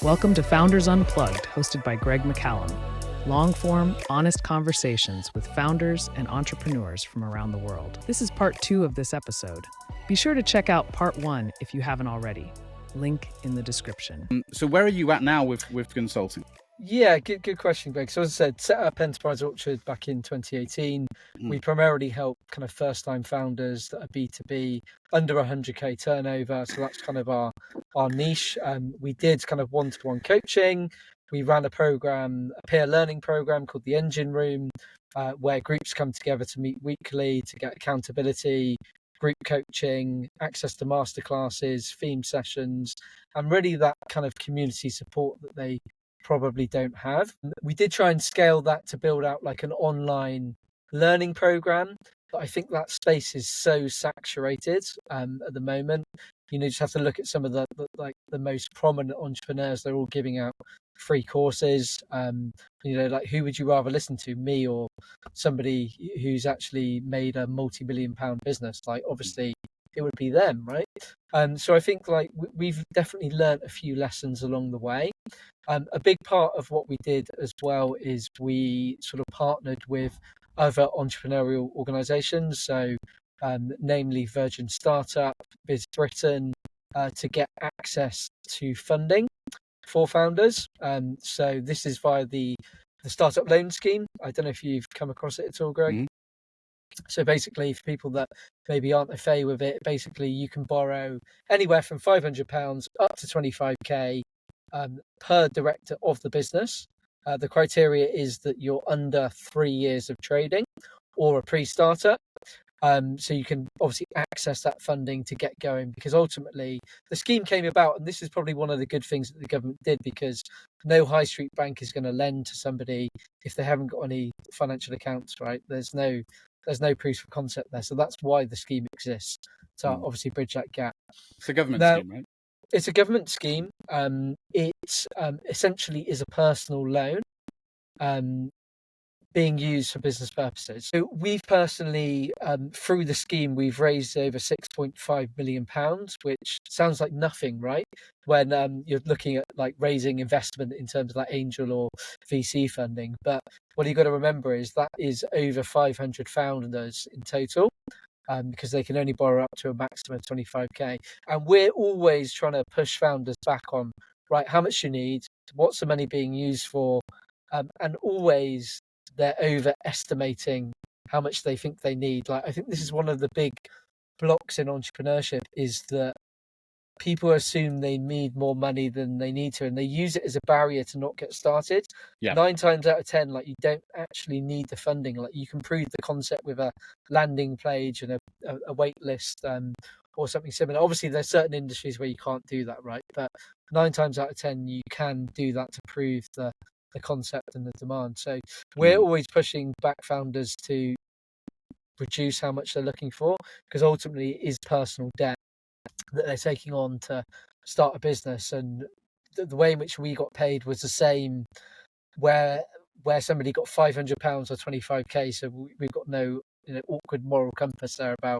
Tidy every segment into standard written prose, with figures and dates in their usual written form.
Welcome to Founders Unplugged, hosted by Greg McCallum. Long-form, honest conversations with founders and entrepreneurs from around the world. This is part 2 of this episode. Be sure to check out part 1 if you haven't already. Link in the description. So where are you at now with consulting? Yeah, good question, Greg. So as I said, set up Enterprise Orchard back in 2018. We primarily help kind of first-time founders that are B2B under 100k turnover. So that's kind of our niche. We did kind of one-to-one coaching. We ran a peer learning program called the Engine Room, where groups come together to meet weekly to get accountability, group coaching, access to masterclasses, theme sessions, and really that kind of community support that they probably don't have. We did try and scale that to build out like an online learning program, but I think that space is so saturated at the moment. You just have to look at some of the most prominent entrepreneurs. They're all giving out free courses. Like who would you rather listen to, me or somebody who's actually made a multi-million-pound business? Like obviously it would be them, right? So I think like we've definitely learned a few lessons along the way. A big part of what we did as well is we sort of partnered with other entrepreneurial organizations. So namely Virgin Startup, Biz Britain, to get access to funding for founders. So this is via the Startup Loan Scheme. I don't know if you've come across it at all, Greg. Mm-hmm. So basically, for people that maybe aren't au fait with it, basically you can borrow anywhere from £500 up to 25k per director of the business. The criteria is that you're under 3 years of trading or a pre-starter. So you can obviously access that funding to get going, because ultimately the scheme came about, and this is probably one of the good things that the government did, because no high street bank is going to lend to somebody if they haven't got any financial accounts, right? There's no proof of concept there. So that's why the scheme exists, to obviously bridge that gap. It's a government scheme, right? It's a government scheme. It essentially is a personal loan being used for business purposes. So we've personally, through the scheme, we've raised over £6.5 million, which sounds like nothing, right? When you're looking at like raising investment in terms of like angel or VC funding. But what you've got to remember is that is over 500 founders in total. Because they can only borrow up to a maximum of 25k. And we're always trying to push founders back on, right, how much you need, what's the money being used for, and always they're overestimating how much they think they need. Like I think this is one of the big blocks in entrepreneurship, is that people assume they need more money than they need to, and they use it as a barrier to not get started. 9 times out of 10, like you don't actually need the funding. Like you can prove the concept with a landing page and a wait list or something similar. Obviously there's certain industries where you can't do that, right? But 9 times out of 10 you can do that to prove the concept and the demand. So we're always pushing back founders to reduce how much they're looking for, because ultimately it is personal debt that they're taking on to start a business. And the way in which we got paid was the same where somebody got £500 or 25k. So we've got no awkward moral compass there about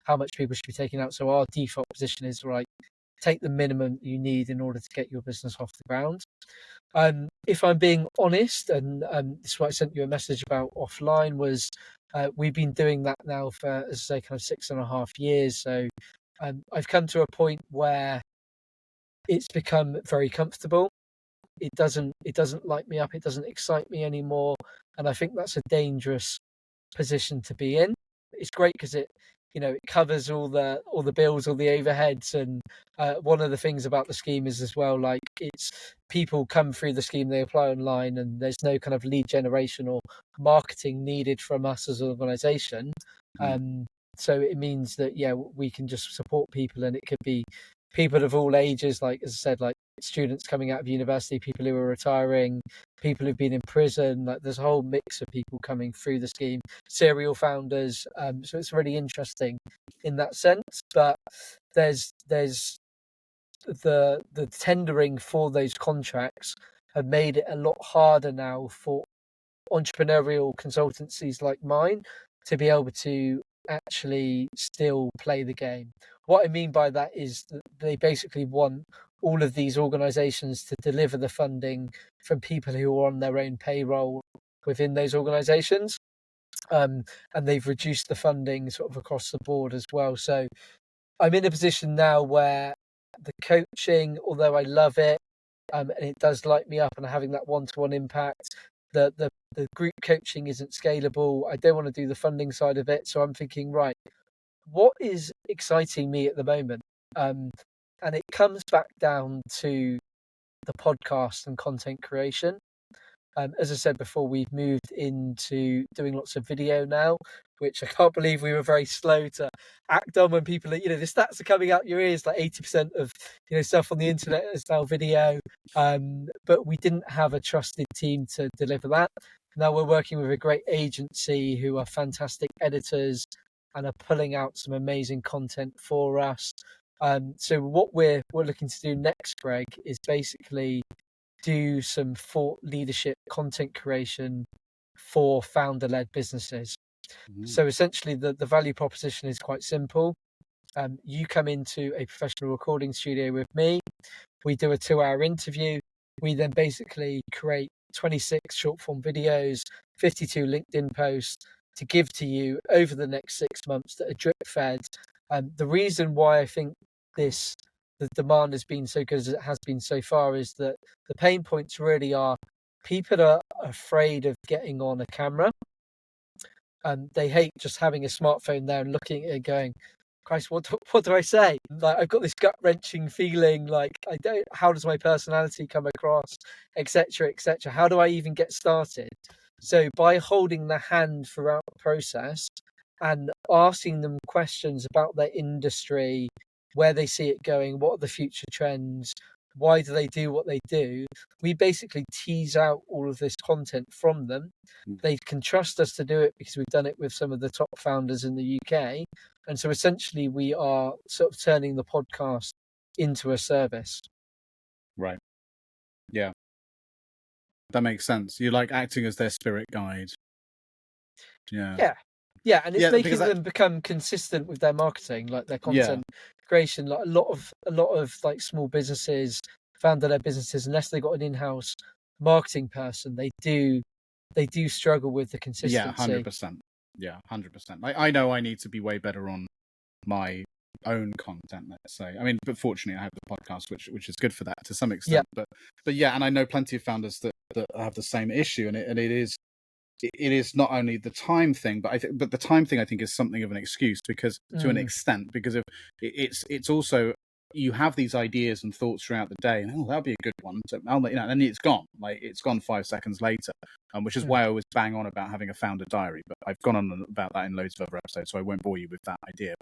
how much people should be taking out. So our default position is, right, take the minimum you need in order to get your business off the ground. If I'm being honest, and this is what I sent you a message about offline, was we've been doing that now for, as I say, kind of 6.5 years. So I've come to a point where it's become very comfortable. It doesn't light me up. It doesn't excite me anymore. And I think that's a dangerous position to be in. It's great because it covers all the bills, all the overheads. And one of the things about the scheme is as well, like it's people come through the scheme, they apply online, and there's no kind of lead generation or marketing needed from us as an organization. So it means that, we can just support people, and it could be people of all ages, like, as I said, like students coming out of university, people who are retiring, people who've been in prison. Like there's a whole mix of people coming through the scheme, serial founders. So it's really interesting in that sense. But there's the tendering for those contracts have made it a lot harder now for entrepreneurial consultancies like mine to be able to actually still play the game. What I mean by that is that they basically want all of these organizations to deliver the funding from people who are on their own payroll within those organizations. And they've reduced the funding sort of across the board as well. So I'm in a position now where the coaching, although I love it, and it does light me up and having that one-to-one impact, the group coaching isn't scalable. I don't want to do the funding side of it. So I'm thinking, right, what is exciting me at the moment? And it comes back down to the podcast and content creation. As I said before, we've moved into doing lots of video now, which I can't believe we were very slow to act on when people, the stats are coming out your ears, like 80% of, stuff on the internet is now video. But we didn't have a trusted team to deliver that. Now we're working with a great agency who are fantastic editors and are pulling out some amazing content for us. So what we're looking to do next, Greg, is basically do some thought leadership content creation for founder-led businesses. Mm-hmm. So essentially the value proposition is quite simple. You come into a professional recording studio with me. We do a 2-hour interview. We then basically create 26 short-form videos, 52 LinkedIn posts to give to you over the next 6 months that are drip-fed. The reason why I think the demand has been so good as it has been so far is that the pain points really are people are afraid of getting on a camera. They hate just having a smartphone there and looking at it going, Christ, what do I say? Like, I've got this gut-wrenching feeling, like, how does my personality come across, etc., etc. How do I even get started? So by holding the hand throughout the process and asking them questions about their industry, where they see it going, what are the future trends, why do they do what they do, we basically tease out all of this content from them. They can trust us to do it because we've done it with some of the top founders in the UK. And so essentially we are sort of turning the podcast into a service. Right. Yeah. That makes sense. You're like acting as their spirit guide. Yeah. Yeah, and it's making them become consistent with their marketing, like their content creation. Like a lot of like small businesses, founder-led businesses, unless they got an in-house marketing person, they do struggle with the consistency. Yeah, 100%. Yeah, 100%. I know I need to be way better on my own content, let's say. I mean, but fortunately I have the podcast, which is good for that to some extent. But yeah, and I know plenty of founders that have the same issue, and it is not only the time thing, but the time thing I think is something of an excuse because to an extent, because of it's also you have these ideas and thoughts throughout the day, and that'll be a good one. So and then it's gone, like it's gone 5 seconds later, which is why I always bang on about having a founder diary. But I've gone on about that in loads of other episodes, so I won't bore you with that idea.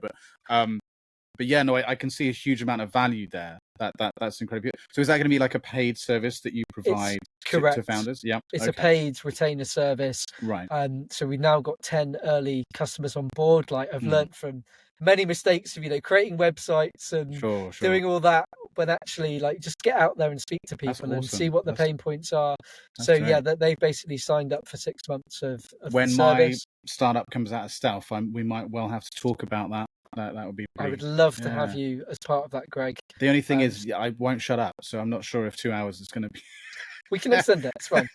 But yeah, no, I can see a huge amount of value there. That's incredible. So is that going to be like a paid service that you provide to founders? Yeah, it's a paid retainer service. Right. So we've now got 10 early customers on board. Like I've learned from many mistakes of creating websites and doing all that, but actually like just get out there and speak to people and see what the pain points are. So great. They've basically signed up for 6 months of when the my startup comes out of stealth, we might well have to talk about that. That would be I would love to have you as part of that, Greg. The only thing is I won't shut up, so I'm not sure if 2 hours is going to be we can extend it, it's fine.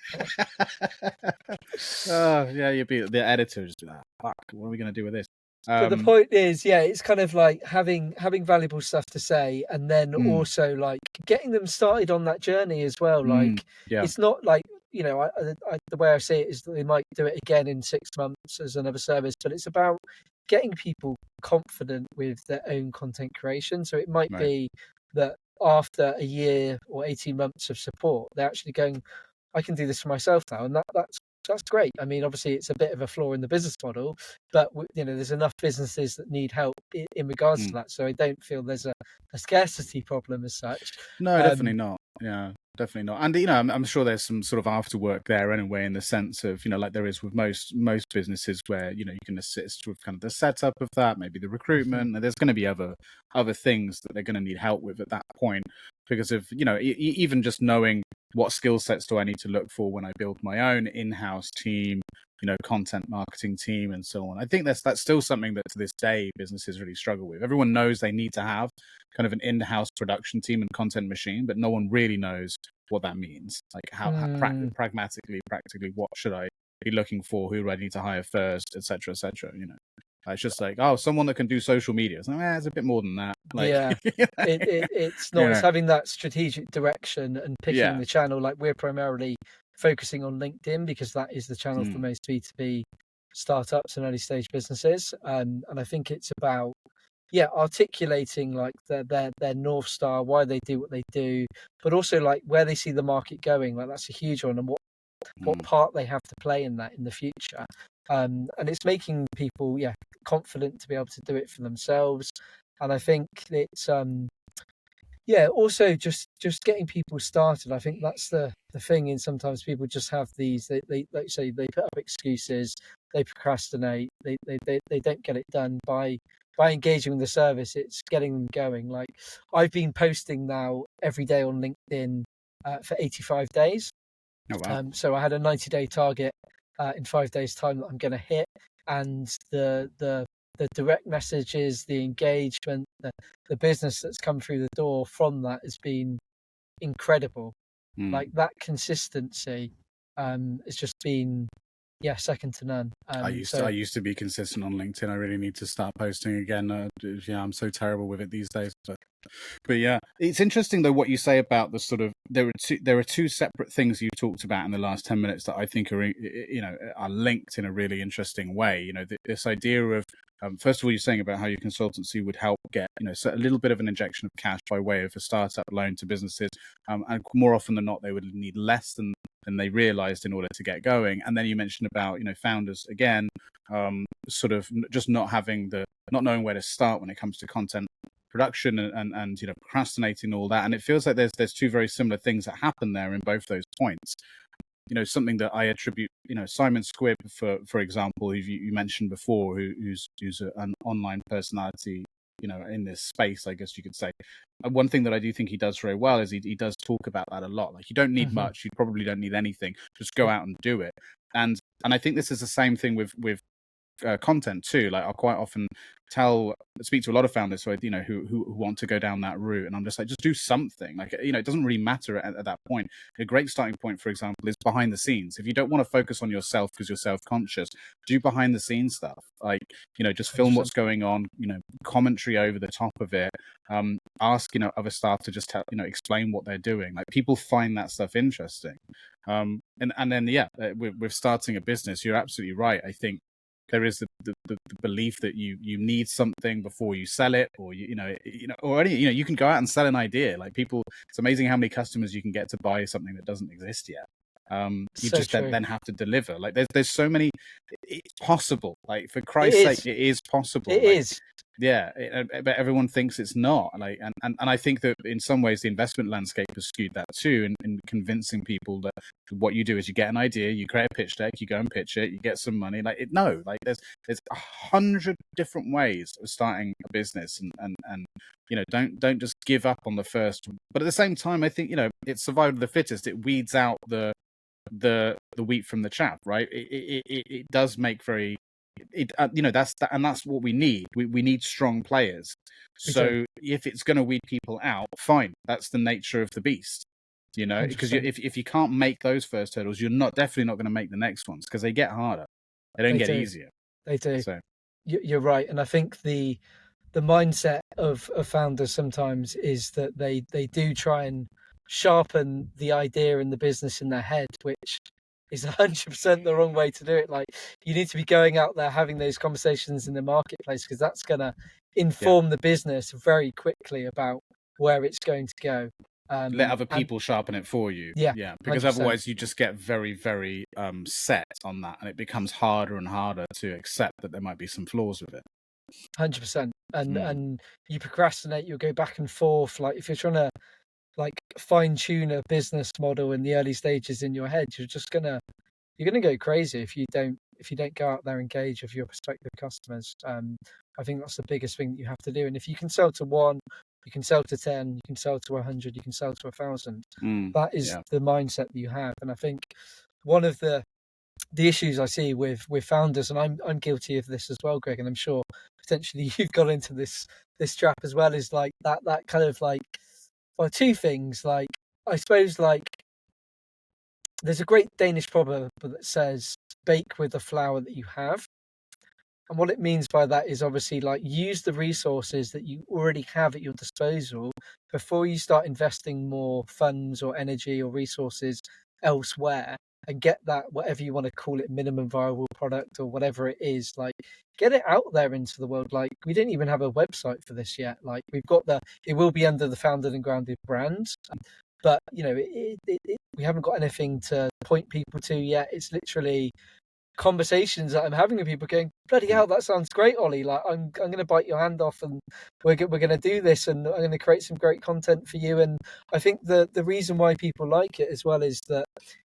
Oh yeah, you'd be the editors be like, fuck, what are we going to do with this? But the point is, it's kind of like having valuable stuff to say, and then also like getting them started on that journey as well. Like it's not like the way I see it is that they might do it again in 6 months as another service, but it's about getting people confident with their own content creation. So it might be that after a year or 18 months of support, they're actually going, I can do this for myself now, and that's great. I mean, obviously, it's a bit of a flaw in the business model, but there's enough businesses that need help in regards to that. So I don't feel there's a scarcity problem as such. No, definitely not. Yeah, definitely not. And I'm sure there's some sort of after work there anyway, in the sense of like there is with most businesses where you can assist with kind of the setup of that, maybe the recruitment. And there's going to be other things that they're going to need help with at that point, because of even just knowing what skill sets do I need to look for when I build my own in-house team. content marketing team and so on. I think that's still something that to this day businesses really struggle with. Everyone knows they need to have kind of an in-house production team and content machine, but no one really knows what that means. Like how practically, what should I be looking for? Who do I need to hire first, etc., etc. It's just like, oh, someone that can do social media. It's like, it's a bit more than that. Like, yeah, it's not. It's having that strategic direction and picking the channel. Like we're primarily focusing on LinkedIn because that is the channel for most B2B startups and early stage businesses. And I think it's about articulating like their North Star, why they do what they do, but also like where they see the market going. Like that's a huge one, and what part they have to play in that in the future. And it's making people confident to be able to do it for themselves. And I think it's also just getting people started. I think that's the thing. And sometimes people just have these, they like you say, they put up excuses, they procrastinate, they don't get it done. By engaging with the service, it's getting them going. Like I've been posting now every day on LinkedIn for 85 days. Oh, wow. So I had a 90-day target in 5 days' time that I'm going to hit, and the direct messages, the engagement, the business that's come through the door from that has been incredible. Like that consistency has just been second to none. I used to be consistent on LinkedIn. I really need to start posting again. I'm so terrible with it these days. But yeah, it's interesting though what you say about the sort of there are two separate things you talked about in the last 10 minutes that I think are linked in a really interesting way. This idea of first of all, you're saying about how your consultancy would help get a little bit of an injection of cash by way of a startup loan to businesses, and more often than not they would need less than they realized in order to get going. And then you mentioned about founders again, sort of just not knowing where to start when it comes to content production and procrastinating all that. And it feels like there's two very similar things that happen there in both those points. Something that I attribute, Simon Squibb, for example, who you mentioned before, who's an online personality, in this space, I guess you could say. One thing that I do think he does very well is he does talk about that a lot. Like you don't need much, you probably don't need anything, just go out and do it. And I think this is the same thing with content too. Like I'll quite often speak to a lot of founders who want to go down that route, and I'm just like, just do something. Like it doesn't really matter at that point. A great starting point, for example, is behind the scenes. If you don't want to focus on yourself because you're self-conscious, do behind the scenes stuff. Like just film what's going on, commentary over the top of it, ask other staff to just explain what they're doing. Like people find that stuff interesting. And then with starting a business, you're absolutely right. I think there is the belief that you need something before you sell it, or you can go out and sell an idea. Like people, it's amazing how many customers you can get to buy something that doesn't exist yet. Then have to deliver. Like there's so many. It's possible. Like for Christ's sake, it is possible. It is. Yeah, but everyone thinks it's not. Like, and I think that in some ways the investment landscape has skewed that too, in convincing people that what you do is you get an idea, you create a pitch deck, you go and pitch it, you get some money. Like there's 100 different ways of starting a business, and don't just give up on the first. But at the same time, I think it's survival of the fittest. It weeds out the wheat from the chaff, right? It does make very. That's what we need. We need strong players. So if it's going to weed people out, fine. That's the nature of the beast. Because if you can't make those first hurdles, you're definitely not going to make the next ones, because they get harder. They don't get easier. They do. So you're right, and I think the mindset of founders sometimes is that they do try and sharpen the idea and the business in their head, which is 100% the wrong way to do it. Like you need to be going out there having those conversations in the marketplace, because that's going to inform the business very quickly about where it's going to go. Let other people sharpen it for you. Yeah, because 100%. Otherwise you just get very, very set on that, and it becomes harder and harder to accept that there might be some flaws with it. 100%. And you procrastinate, you'll go back and forth. Like if you're trying to fine tune a business model in the early stages in your head, you're gonna go crazy if you don't go out there and engage with your prospective customers. I think that's the biggest thing that you have to do. And if you can sell to one, you can sell to 10, you can sell to 100, you can sell to 1,000. That is the mindset that you have. And I think one of the the issues I see with founders, and I'm guilty of this as well, Greg, and I'm sure potentially you've got into this trap as well, is like that kind of like, well, two things. Like, I suppose, like, there's a great Danish proverb that says, "Bake with the flour that you have." And what it means by that is, obviously, like, use the resources that you already have at your disposal before you start investing more funds or energy or resources elsewhere, and get that, whatever you want to call it, minimum viable product or whatever it is, like, get it out there into the world. Like, we didn't even have a website for this yet. Like, we've got it will be under the Founded and Grounded brand, but we haven't got anything to point people to yet. It's literally conversations that I'm having with people going, bloody hell, that sounds great, Ollie. Like, I'm going to bite your hand off, and we're going to do this, and I'm going to create some great content for you. And I think the reason why people like it as well is that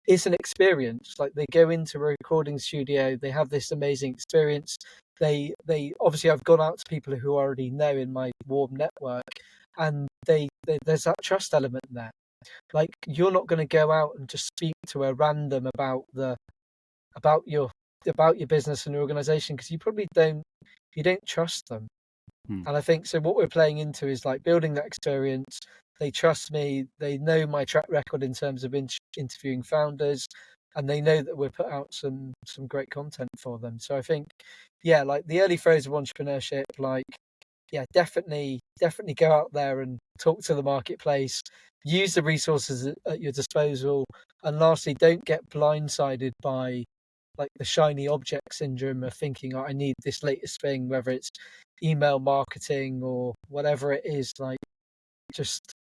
it's an experience. Like, they go into a recording studio, they have this amazing experience. They obviously, I've gone out to people who I already know in my warm network, and there's that trust element there. Like, you're not going to go out and just speak to a random about your business and your organization, because you probably don't trust them. And I think, so what we're playing into is like building that experience. They trust me, they know my track record in terms of interviewing founders, and they know that we'll put out some great content for them. So I think, yeah, like, the early phase of entrepreneurship, like, yeah, definitely go out there and talk to the marketplace, use the resources at your disposal, and lastly, don't get blindsided by, like, the shiny object syndrome of thinking, oh, I need this latest thing, whether it's email marketing or whatever it is. Like, just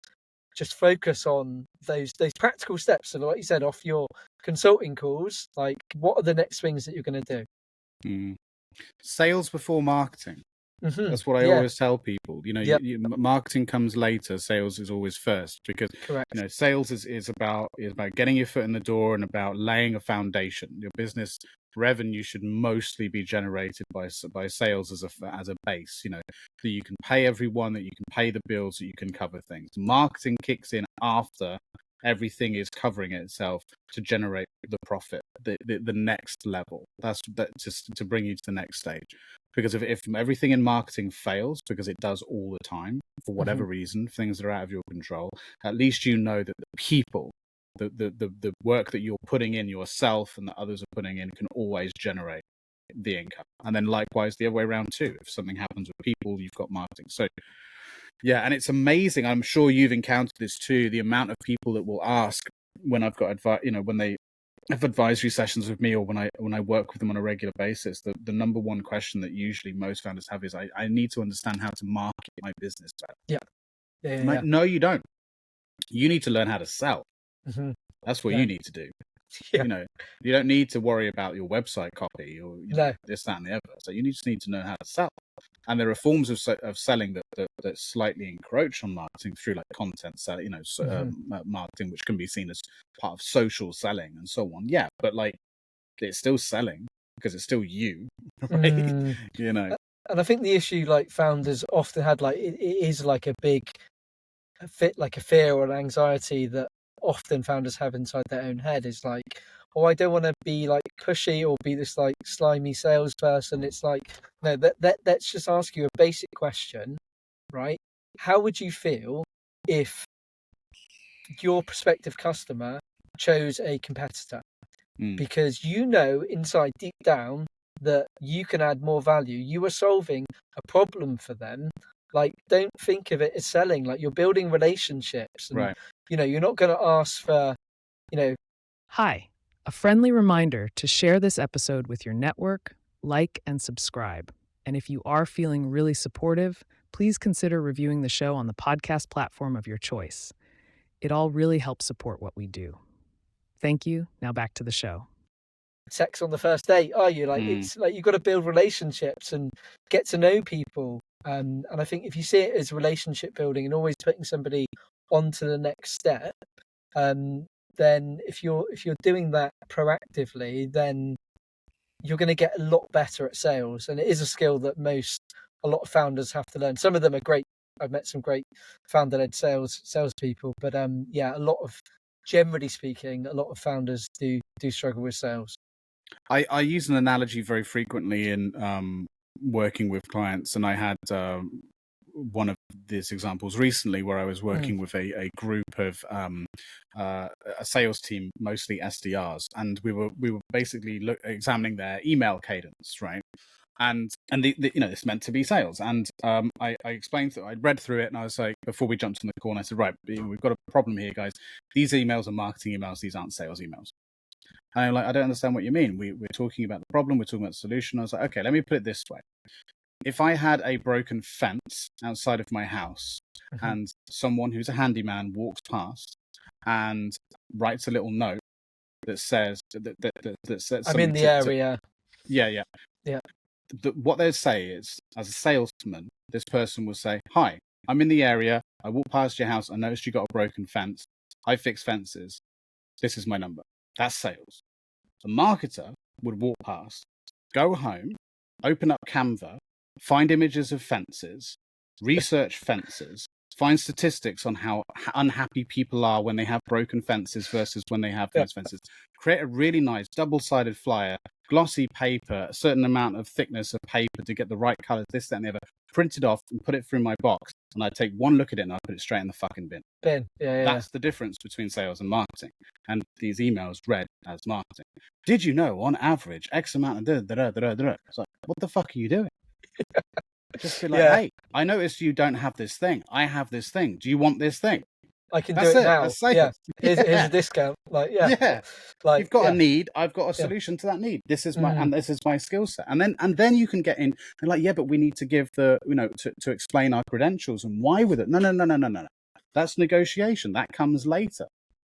focus on those practical steps. So, like you said, off your consulting calls, like, what are the next things that you're going to do? Sales before marketing. Mm-hmm. That's what I always tell people. Yep. Marketing comes later. Sales is always first, because Correct. Sales is about getting your foot in the door and about laying a foundation. Your business revenue should mostly be generated by sales as a base. That you can pay everyone, that you can pay the bills, that you can cover things. Marketing kicks in after everything is covering itself to generate the profit, the next level. That's just to bring you to the next stage. Because if everything in marketing fails, because it does all the time, for whatever reason, things that are out of your control, at least you know that the people, the work that you're putting in yourself and that others are putting in, can always generate the income. And then likewise the other way around too. If something happens with people, you've got marketing. So yeah, and it's amazing. I'm sure you've encountered this too, the amount of people that will ask when I've got advice, when they have advisory sessions with me, or when I work with them on a regular basis, the number one question that usually most founders have is, I need to understand how to market my business better. Yeah. No, you don't. You need to learn how to sell. Mm-hmm. That's what you need to do. Yeah. You don't need to worry about your website copy or this, that, and the other. So you just need to know how to sell. And there are forms of selling that slightly encroach on marketing through, like, content selling, marketing, which can be seen as part of social selling and so on. Yeah, but like, it's still selling because it's still you, right? And I think the issue, like, founders often had, like, it is like a fear or an anxiety that often founders have inside their own head, is like, oh, I don't want to be, like, pushy or be this, like, slimy salesperson. It's like, no, let's just ask you a basic question, right? How would you feel if your prospective customer chose a competitor? Because inside, deep down, that you can add more value. You are solving a problem for them. Like, don't think of it as selling. Like, you're building relationships, and right. You're not going to ask for, Hi, a friendly reminder to share this episode with your network, like, and subscribe. And if you are feeling really supportive, please consider reviewing the show on the podcast platform of your choice. It all really helps support what we do. Thank you. Now back to the show. Sex on the first date, are you? Like, it's like, you've got to build relationships and get to know people. And I think if you see it as relationship building and always putting somebody onto the next step, then if you're doing that proactively, then you're going to get a lot better at sales. And it is a skill that a lot of founders have to learn. Some of them are great. I've met some great founder-led salespeople, but generally speaking, a lot of founders do struggle with sales. I use an analogy very frequently in working with clients, and I had one of these examples recently where I was working with a group of a sales team, mostly SDRs, and we were basically examining their email cadence, right? And it's meant to be sales. And I explained that I read through it, and I was like, before we jumped on the call, and I said, right, we've got a problem here, guys. These emails are marketing emails. These aren't sales emails. And I'm like, I don't understand what you mean. We're talking about the problem. We're talking about the solution. I was like, okay, let me put it this way. If I had a broken fence outside of my house and someone who's a handyman walks past and writes a little note that says that says I'm in the area. Yeah. What they'd say is, as a salesman, this person will say, hi, I'm in the area. I walked past your house. I noticed you got a broken fence. I fix fences. This is my number. That's sales. The marketer would walk past, go home, open up Canva, find images of fences, research fences, find statistics on how unhappy people are when they have broken fences versus when they have those fences. Create a really nice double-sided flyer, glossy paper, a certain amount of thickness of paper to get the right colors, this, that, and the other. Print it off and put it through my box, and I take one look at it and I put it straight in the fucking bin. That's the difference between sales and marketing. And these emails read as marketing. Did you know, on average, X amount of It's like, what the fuck are you doing? Just be like, hey, I noticed you don't have this thing. I have this thing. Do you want this thing? I can do it now. That's sales. Here's a discount. Like, like, you've got a need. I've got a solution to that need. This is my and this is my skill set. And then you can get in and like, but we need to give the to explain our credentials and why with it. No. That's negotiation. That comes later.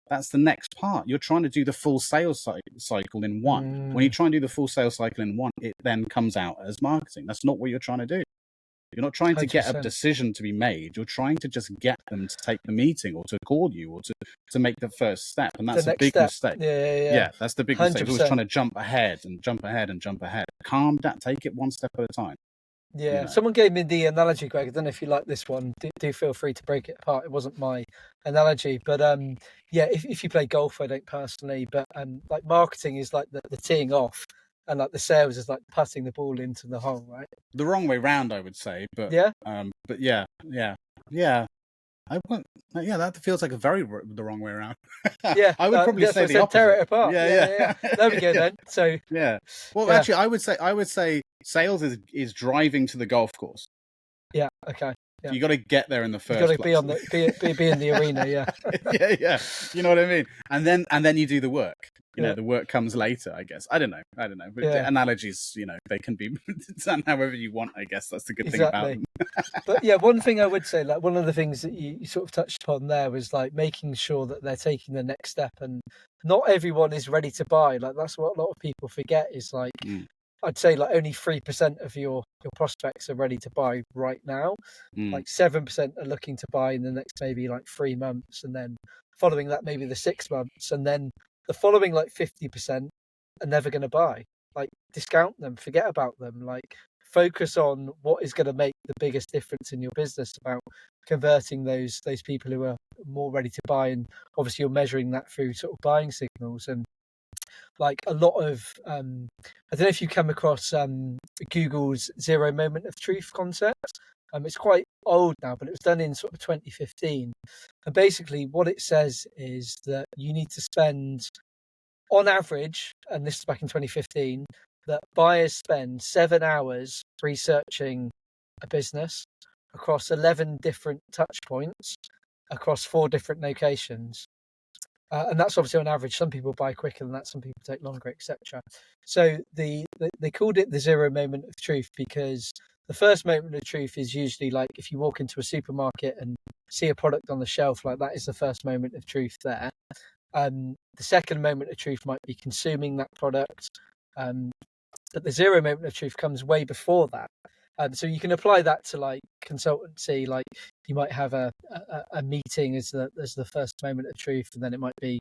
That's the next part. You're trying to do the full sales cycle in one. When you try and do the full sales cycle in one, it then comes out as marketing. That's not what you're trying to do. You're not trying to get 100%. A decision to be made. You're trying to just get them to take the meeting or to call you or to make the first step. And that's a big mistake. Yeah, that's the big 100%. Mistake. Always trying to jump ahead and jump ahead and jump ahead. Calm down. Take it one step at a time. Yeah, someone gave me the analogy, Greg. I don't know if you like this one. Do feel free to break it apart. It wasn't my analogy, but if you play golf, I don't personally, but like marketing is like the teeing off, and like the sales is like putting the ball into the hole, right? The wrong way round, I would say, but I won't. Yeah, that feels like the wrong way around. I would probably say the opposite. Tear it apart. Yeah. There we go then. So well, actually, I would say sales is driving to the golf course. Yeah. Okay. Yeah. You got to get there in the first place. You got to be in the arena. Yeah. yeah. You know what I mean? And then you do the work. You know, the work comes later, I guess. I don't know. But the analogies, they can be done however you want, I guess. That's the good thing about them. But yeah, one thing I would say, like one of the things that you sort of touched upon there was like making sure that they're taking the next step, and not everyone is ready to buy. Like that's what a lot of people forget is like, I'd say like only 3% of your prospects are ready to buy right now. Like 7% are looking to buy in the next maybe like 3 months, and then following that maybe the 6 months, and then the following like 50% are never going to buy. Like discount them, forget about them. Like focus on what is going to make the biggest difference in your business about converting those people who are more ready to buy. And obviously you're measuring that through sort of buying signals. And like a lot of I don't know if you come across Google's 0 moment of truth concept. It's quite old now, but it was done in sort of 2015. And basically what it says is that you need to spend, on average, and this is back in 2015, that buyers spend 7 hours researching a business across 11 different touch points across 4 different locations. And that's obviously on average. Some people buy quicker than that, some people take longer, etc. So they called it the 0 moment of truth because the first moment of truth is usually like if you walk into a supermarket and see a product on the shelf, like that is the first moment of truth there. The second moment of truth might be consuming that product. But the 0 moment of truth comes way before that. So you can apply that to like consultancy, like you might have a meeting as the first moment of truth, and then it might be,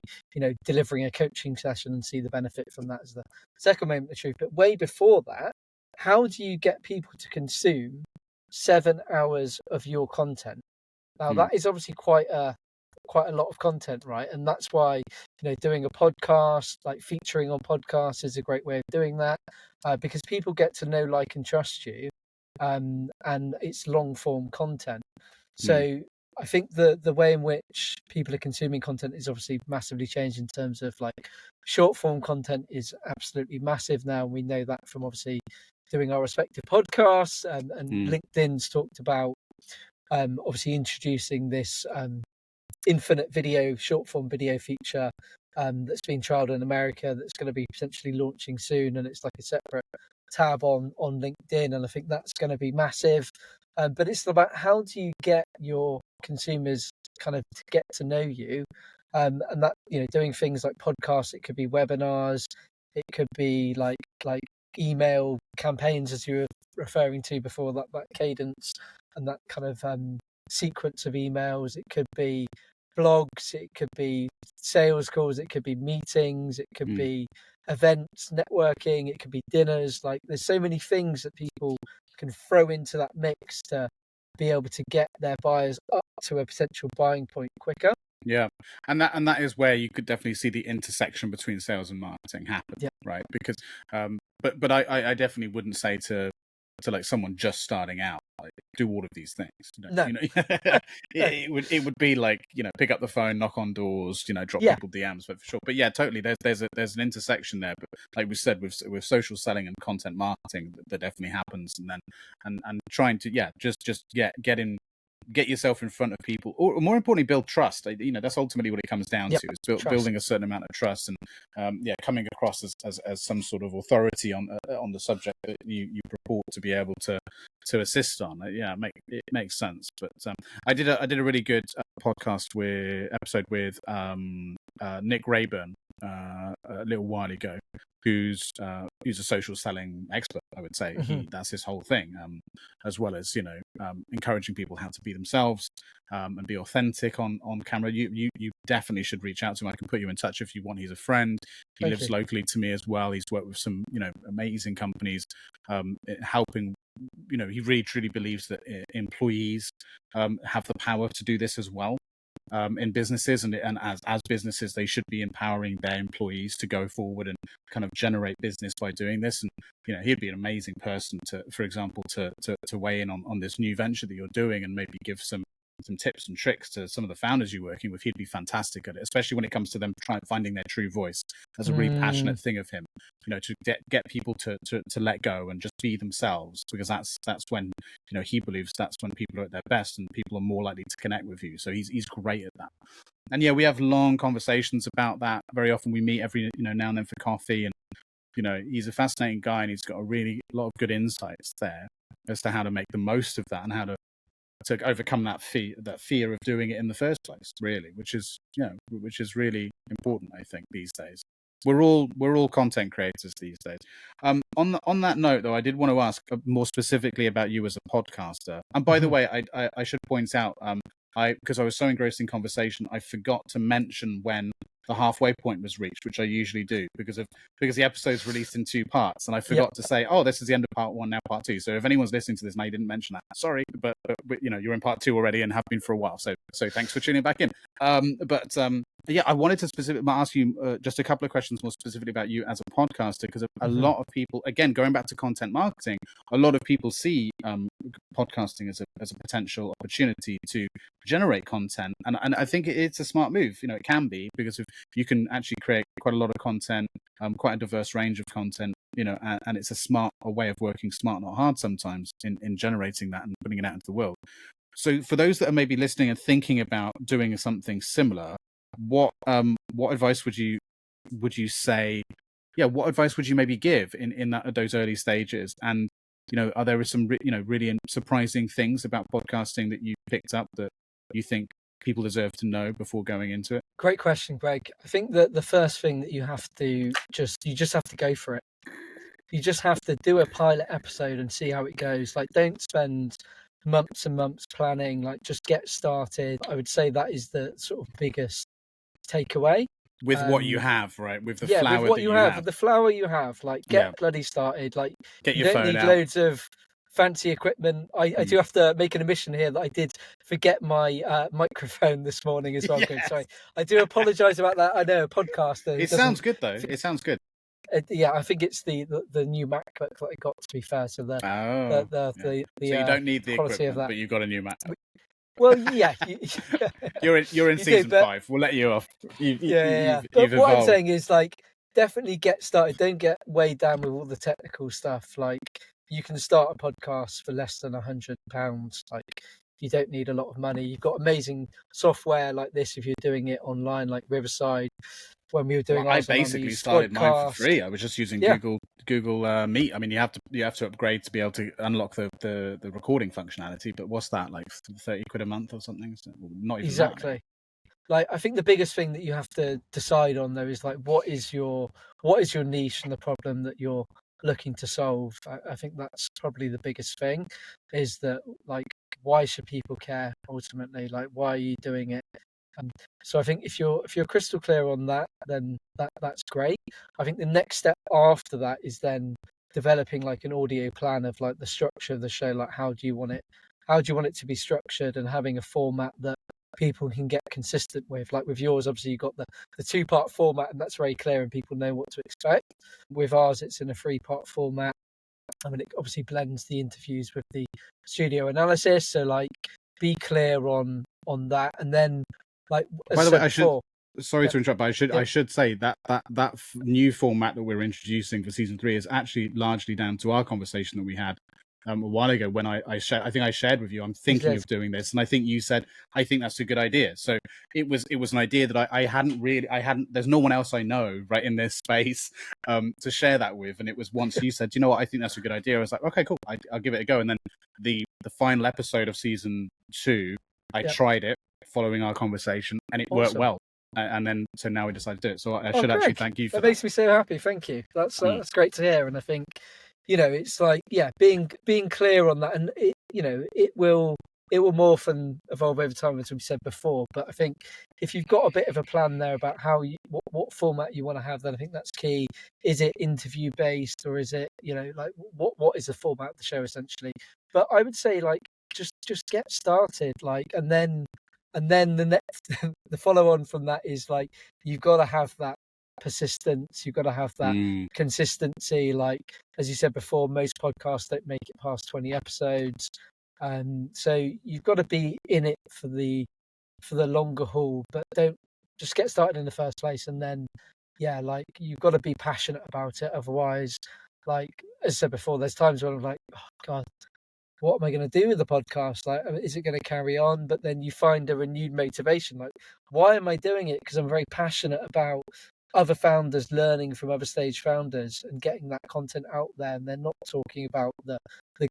delivering a coaching session and see the benefit from that as the second moment of truth. But way before that, how do you get people to consume 7 hours of your content? Now that is obviously quite a quite a lot of content, right? And that's why, doing a podcast, like featuring on podcasts, is a great way of doing that, because people get to know, like, and trust you, and it's long form content. So I think the way in which people are consuming content is obviously massively changed in terms of, like, short form content is absolutely massive now. We know that from obviously doing our respective podcasts, and LinkedIn's talked about obviously introducing this infinite video, short form video feature that's been trialed in America, that's going to be potentially launching soon, and it's like a separate tab on LinkedIn, and I think that's going to be massive. But it's about, how do you get your consumers kind of to get to know you, and that, doing things like podcasts, it could be webinars, it could be like email campaigns, as you were referring to before, that cadence and that kind of sequence of emails. It could be blogs, it could be sales calls, it could be meetings, it could be events, networking, it could be dinners. Like, there's so many things that people can throw into that mix to be able to get their buyers up to a potential buying point quicker. Yeah, and that is where you could definitely see the intersection between sales and marketing happen, right? Because, but I definitely wouldn't say to like someone just starting out, like, do all of these things. No. It would be like, pick up the phone, knock on doors, drop people DMs, but for sure. But yeah, totally. There's an intersection there. But like we said, with social selling and content marketing, that definitely happens. And then and trying to just get yourself in front of people, or more importantly, build trust. That's ultimately what it comes down to, is building a certain amount of trust, and coming across as some sort of authority on the subject that you purport to be able to assist on. It makes sense. But I did a really good episode with Nick Rayburn a little while ago, who's a social selling expert, I would say. That's his whole thing, as well as encouraging people how to be themselves, and be authentic on camera. You definitely should reach out to him. I can put you in touch if you want. He's a friend. He lives locally to me as well. He's worked with some amazing companies, helping. He really truly believes that employees have the power to do this as well. In businesses, and as businesses, they should be empowering their employees to go forward and kind of generate business by doing this. And he'd be an amazing person for example, to weigh in on this new venture that you're doing, and maybe give some tips and tricks to some of the founders you're working with. He'd be fantastic at it, especially when it comes to them finding their true voice. That's a really passionate thing of him, to get people to let go and just be themselves, because that's when he believes that's when people are at their best and people are more likely to connect with you. So he's great at that. And we have long conversations about that. Very often we meet every now and then for coffee, and he's a fascinating guy, and he's got a lot of good insights there as to how to make the most of that, and how to overcome that fear of doing it in the first place, really, which is really important, I think, these days. We're all content creators these days. On that note, though, I did want to ask more specifically about you as a podcaster. And by the way, I should point out, because I was so engrossed in conversation, I forgot to mention when the halfway point was reached, which I usually do, because the episode's released in 2 parts, and I forgot to say, this is the end of part 1, now part 2. So if anyone's listening to this and I didn't mention that, sorry, but you're in part 2 already and have been for a while. So thanks for tuning back in. I wanted to specifically ask you just a couple of questions more specifically about you as a podcaster, because a lot of people, again, going back to content marketing, a lot of people see podcasting as a potential opportunity to generate content, and I think it's a smart move. It can be, because if you can actually create quite a lot of content, quite a diverse range of content, and it's a way of working smart, not hard, sometimes in generating that and putting it out into the world. So for those that are maybe listening and thinking about doing something similar, what advice would you say? What advice would you maybe give in those early stages? And are there some really surprising things about podcasting that you picked up that you think people deserve to know before going into it? Great question, Greg. I think that the first thing that you have to just have to go for it. You just have to do a pilot episode and see how it goes. Like, don't spend months and months planning. Like, just get started. I would say that is the sort of biggest takeaway. With what you have, right? With the flour with what that you have, with the flour you have. Like, get bloody started. Like, get you your don't phone need out. loads of fancy equipment. I do have to make an admission here that I did forget my microphone this morning as well. Yes. Greg. Sorry, I do apologise about that. I know a podcaster. It sounds good though. It sounds good. Yeah, I think it's the new MacBook that I got. To be fair, so the so you don't need the quality equipment, of that. but you've got a new MacBook. Well, yeah, You're in season 5. We'll let you off. You've But what I'm evolved. saying is, like, definitely get started. Don't get weighed down with all the technical stuff. Like, you can start a podcast for less than £100. Like, you don't need a lot of money. You've got amazing software like this if you're doing it online, like Riverside. When we were doing, I basically started mine for free. I was just using Google Meet. I mean, you have to upgrade to be able to unlock the recording functionality. But what's that, like 30 quid a month or something? So, not even exactly. That. Like, I think the biggest thing that you have to decide on though is like what is your niche and the problem that you're looking to solve. I think that's probably the biggest thing, is that, like, why should people care ultimately? Like, why are you doing it? So I think if you're crystal clear on that, then that's great. I think the next step after that is then developing like an audio plan of like the structure of the show. Like, how do you want it to be structured, and having a format that people can get consistent with. Like with yours, obviously you've got the 2-part format, and that's very clear and people know what to expect. With ours, it's in a 3-part format. I mean, it obviously blends the interviews with the studio analysis. So like, be clear on that, and then, like, by the way, sorry to interrupt, but I should say that new format that we're introducing for season 3 is actually largely down to our conversation that we had a while ago when I think I shared with you, I'm thinking of doing this, and I think you said, I think that's a good idea. So it was an idea that I hadn't there's no one else I know right in this space to share that with, and it was once you said, you know what, I think that's a good idea, I was like, okay, cool, I'll give it a go. And then the final episode of season 2, I tried it following our conversation, and it worked well. And then, so now we decided to do it. So I should actually thank you for that. That makes me so happy. Thank you. That's great to hear. And I think, you know, it's like, being clear on that, and it will morph and evolve over time, as we said before. But I think if you've got a bit of a plan there about how what format you want to have, then I think that's key. Is it interview based, or is it, like, what is the format of the show essentially? But I would say, like, just get started, like, and then the next the follow on from that is, like, you've got to have that persistence, you've got to have that consistency. Like, as you said before, most podcasts don't make it past 20 episodes, so you've got to be in it for the longer haul, but don't just get started in the first place. And then like, you've got to be passionate about it, otherwise, like, as I said before, there's times when I'm like, oh god, what am I going to do with the podcast? Like, is it going to carry on? But then you find a renewed motivation. Like, why am I doing it? Because I'm very passionate about other founders, learning from other stage founders and getting that content out there. And they're not talking about the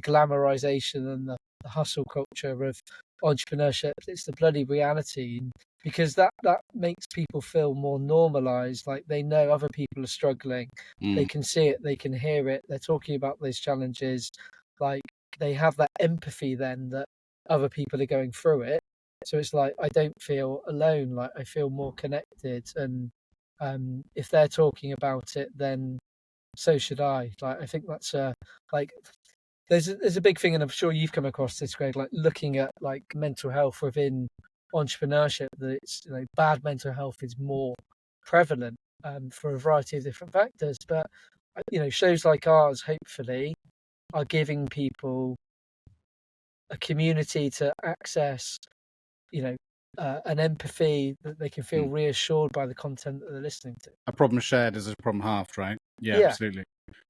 glamorization and the hustle culture of entrepreneurship. It's the bloody reality. Because that makes people feel more normalized. Like, they know other people are struggling. They can see it, they can hear it. They're talking about those challenges. Like, they have that empathy then that other people are going through it. So it's like, I don't feel alone. Like, I feel more connected. And if they're talking about it, then so should I. Like, I think that's like, there's a big thing, and I'm sure you've come across this, Greg, like looking at like mental health within entrepreneurship, that it's, bad mental health is more prevalent for a variety of different factors. But shows like ours, hopefully, are giving people a community to access, an empathy, that they can feel reassured by the content that they're listening to. A problem shared is a problem halved, right? Yeah, absolutely.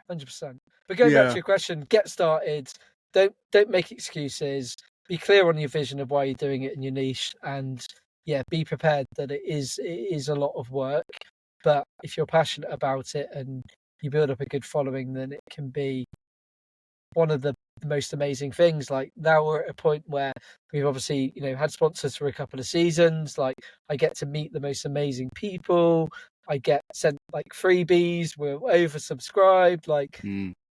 100%. But going back to your question, get started. Don't make excuses. Be clear on your vision of why you're doing it in your niche, and be prepared that it is a lot of work. But if you're passionate about it and you build up a good following, then it can be one of the most amazing things. Like, now we're at a point where we've obviously had sponsors for a couple of seasons. Like, I get to meet the most amazing people. I get sent like freebies. We're oversubscribed. Like,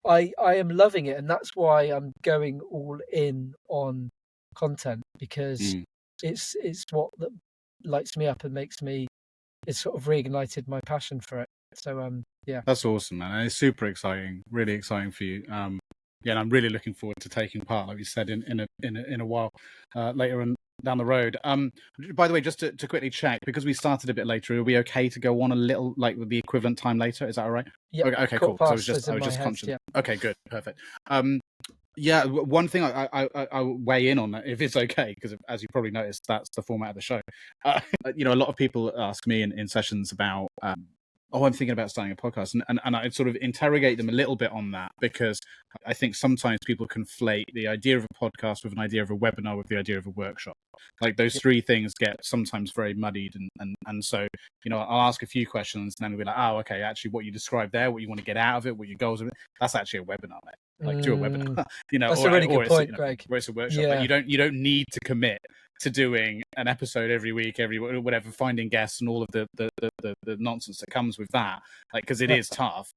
I am loving it, and that's why I'm going all in on content, because it's what that lights me up and makes me. It's sort of reignited my passion for it. So that's awesome, man. And it's super exciting, really exciting for you. and I'm really looking forward to taking part, like you said, in a while later on down the road. By the way, just to quickly check, because we started a bit later, are we okay to go on a little, like, with the equivalent time later? Is that all right? Yeah. Okay, cool. So I was just conscious. Yeah. Okay, good, perfect. Yeah, one thing I'll weigh in on that, if it's okay, because as you probably noticed, that's the format of the show. A lot of people ask me in sessions about, I'm thinking about starting a podcast, and I sort of interrogate them a little bit on that, because I think sometimes people conflate the idea of a podcast with an idea of a webinar with the idea of a workshop. Like, those three things get sometimes very muddied, and so I'll ask a few questions, and then we'll be like, oh, okay, actually what you described there, what you want to get out of it, what your goals are, that's actually a webinar, mate. Like, do a webinar, that's a really good point, Greg. Where it's a workshop. Like, you don't need to commit to doing an episode every week, whatever, finding guests and all of the nonsense that comes with that, like, because it is tough.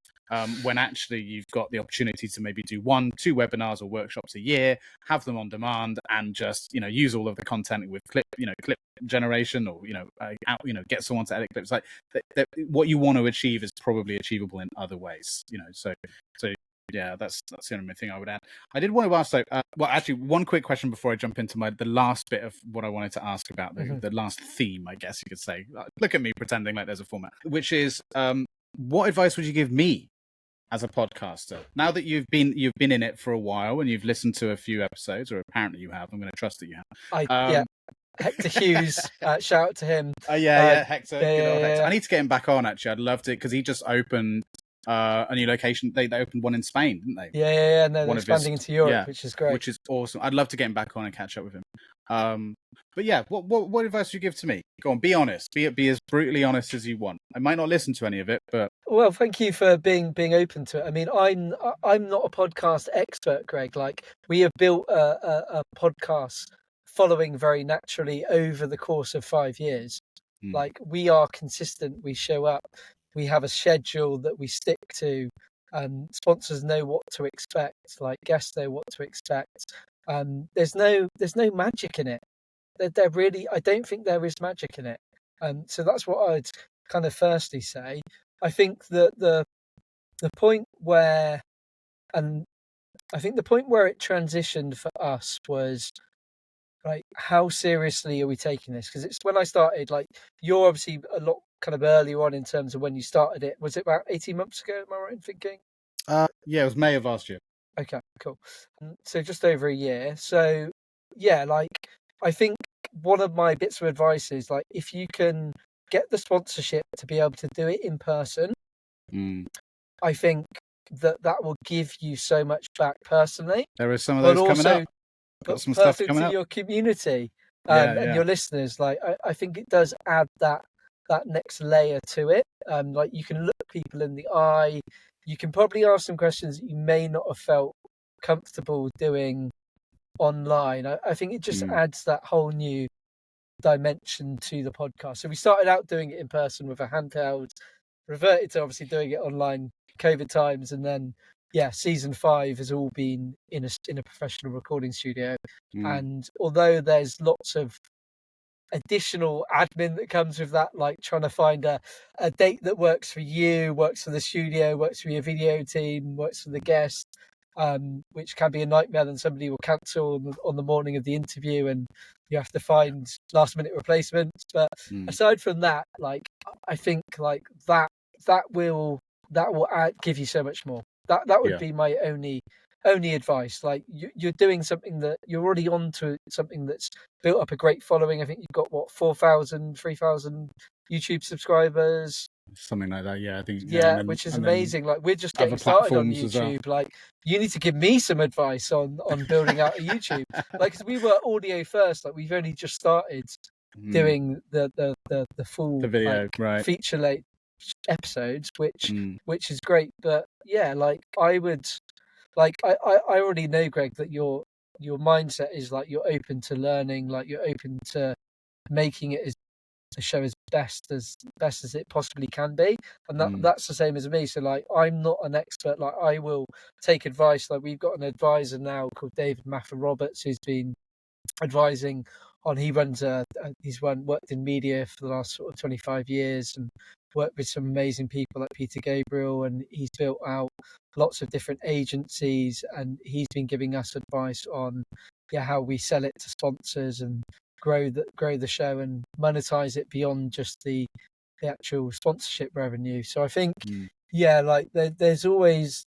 When actually you've got the opportunity to maybe do 1-2 webinars or workshops a year, have them on demand, and just use all of the content with clip generation, or get someone to edit clips. Like, what you want to achieve is probably achievable in other ways. So yeah, that's the only thing I would add. I did want to ask, actually, one quick question before I jump into the last bit of what I wanted to ask about, the last theme, I guess you could say. Look at me pretending like there's a format, which is, what advice would you give me as a podcaster, now that you've been in it for a while and you've listened to a few episodes, or apparently you have? I'm going to trust that you have. Hector Hughes, shout out to him. Hector. Hector. I need to get him back on, actually. I'd love to, because he just opened a new location. They opened one in Spain, didn't they? Yeah. And they're expanding into Europe, which is great. Which is awesome. I'd love to get him back on and catch up with him. But yeah, what advice would you give to me? Go on, be honest. Be as brutally honest as you want. I might not listen to any of it, but well, thank you for being open to it. I mean, I'm not a podcast expert, Greg. Like, we have built a podcast following very naturally over the course of 5 years. Like, we are consistent. We show up. We have a schedule that we stick to. Sponsors know what to expect. Like, guests know what to expect. There's no magic in it. There really, I don't think there is magic in it. So that's what I'd kind of firstly say. I think that the point where it transitioned for us was, like, how seriously are we taking this? Because it's when I started, like, you're obviously a lot kind of earlier on in terms of when you started it. Was it about 18 months ago? Am I right in thinking? Yeah, it was May of last year. Okay, cool. So just over a year. So yeah, like, I think one of my bits of advice is, like, if you can get the sponsorship to be able to do it in person, I think that will give you so much back personally. There are some of those coming up. Got some stuff coming up. Your community and your listeners. Like, I think it does add that next layer to it. Like, you can look people in the eye. You can probably ask them questions that you may not have felt comfortable doing online. I think it just adds that whole new dimension to the podcast. So we started out doing it in person with a handheld, reverted to obviously doing it online, COVID times, and then season 5 has all been in a professional recording studio. And although there's lots of additional admin that comes with that, like trying to find a date that works for you, works for the studio, works for your video team, works for the guest, which can be a nightmare. Then somebody will cancel on the morning of the interview and you have to find last minute replacements. But aside from that, like, I think, like, that will give you so much more. That would be my only advice. Like, you're doing something that you're already on to, something that's built up a great following. I think you've got 3,000 YouTube subscribers, something like that. I think which is amazing. Like, we're just getting started on YouTube. Like, you need to give me some advice on building out a YouTube. Like, because we were audio first. Like, we've only just started doing the full video, like, feature length episodes, which is great. But yeah, like, I would, like, I already know, Greg, that your mindset is, like, you're open to learning, like, you're open to making it the show as best as it possibly can be, and that's the same as me. So, like, I'm not an expert. Like, I will take advice. Like, we've got an advisor now called David Maffa-Roberts, who's been advising on. He runs worked in media for the last sort of 25 years and worked with some amazing people like Peter Gabriel, and he's built out lots of different agencies, and he's been giving us advice on how we sell it to sponsors and grow the show and monetize it beyond just the actual sponsorship revenue. So I think like there's always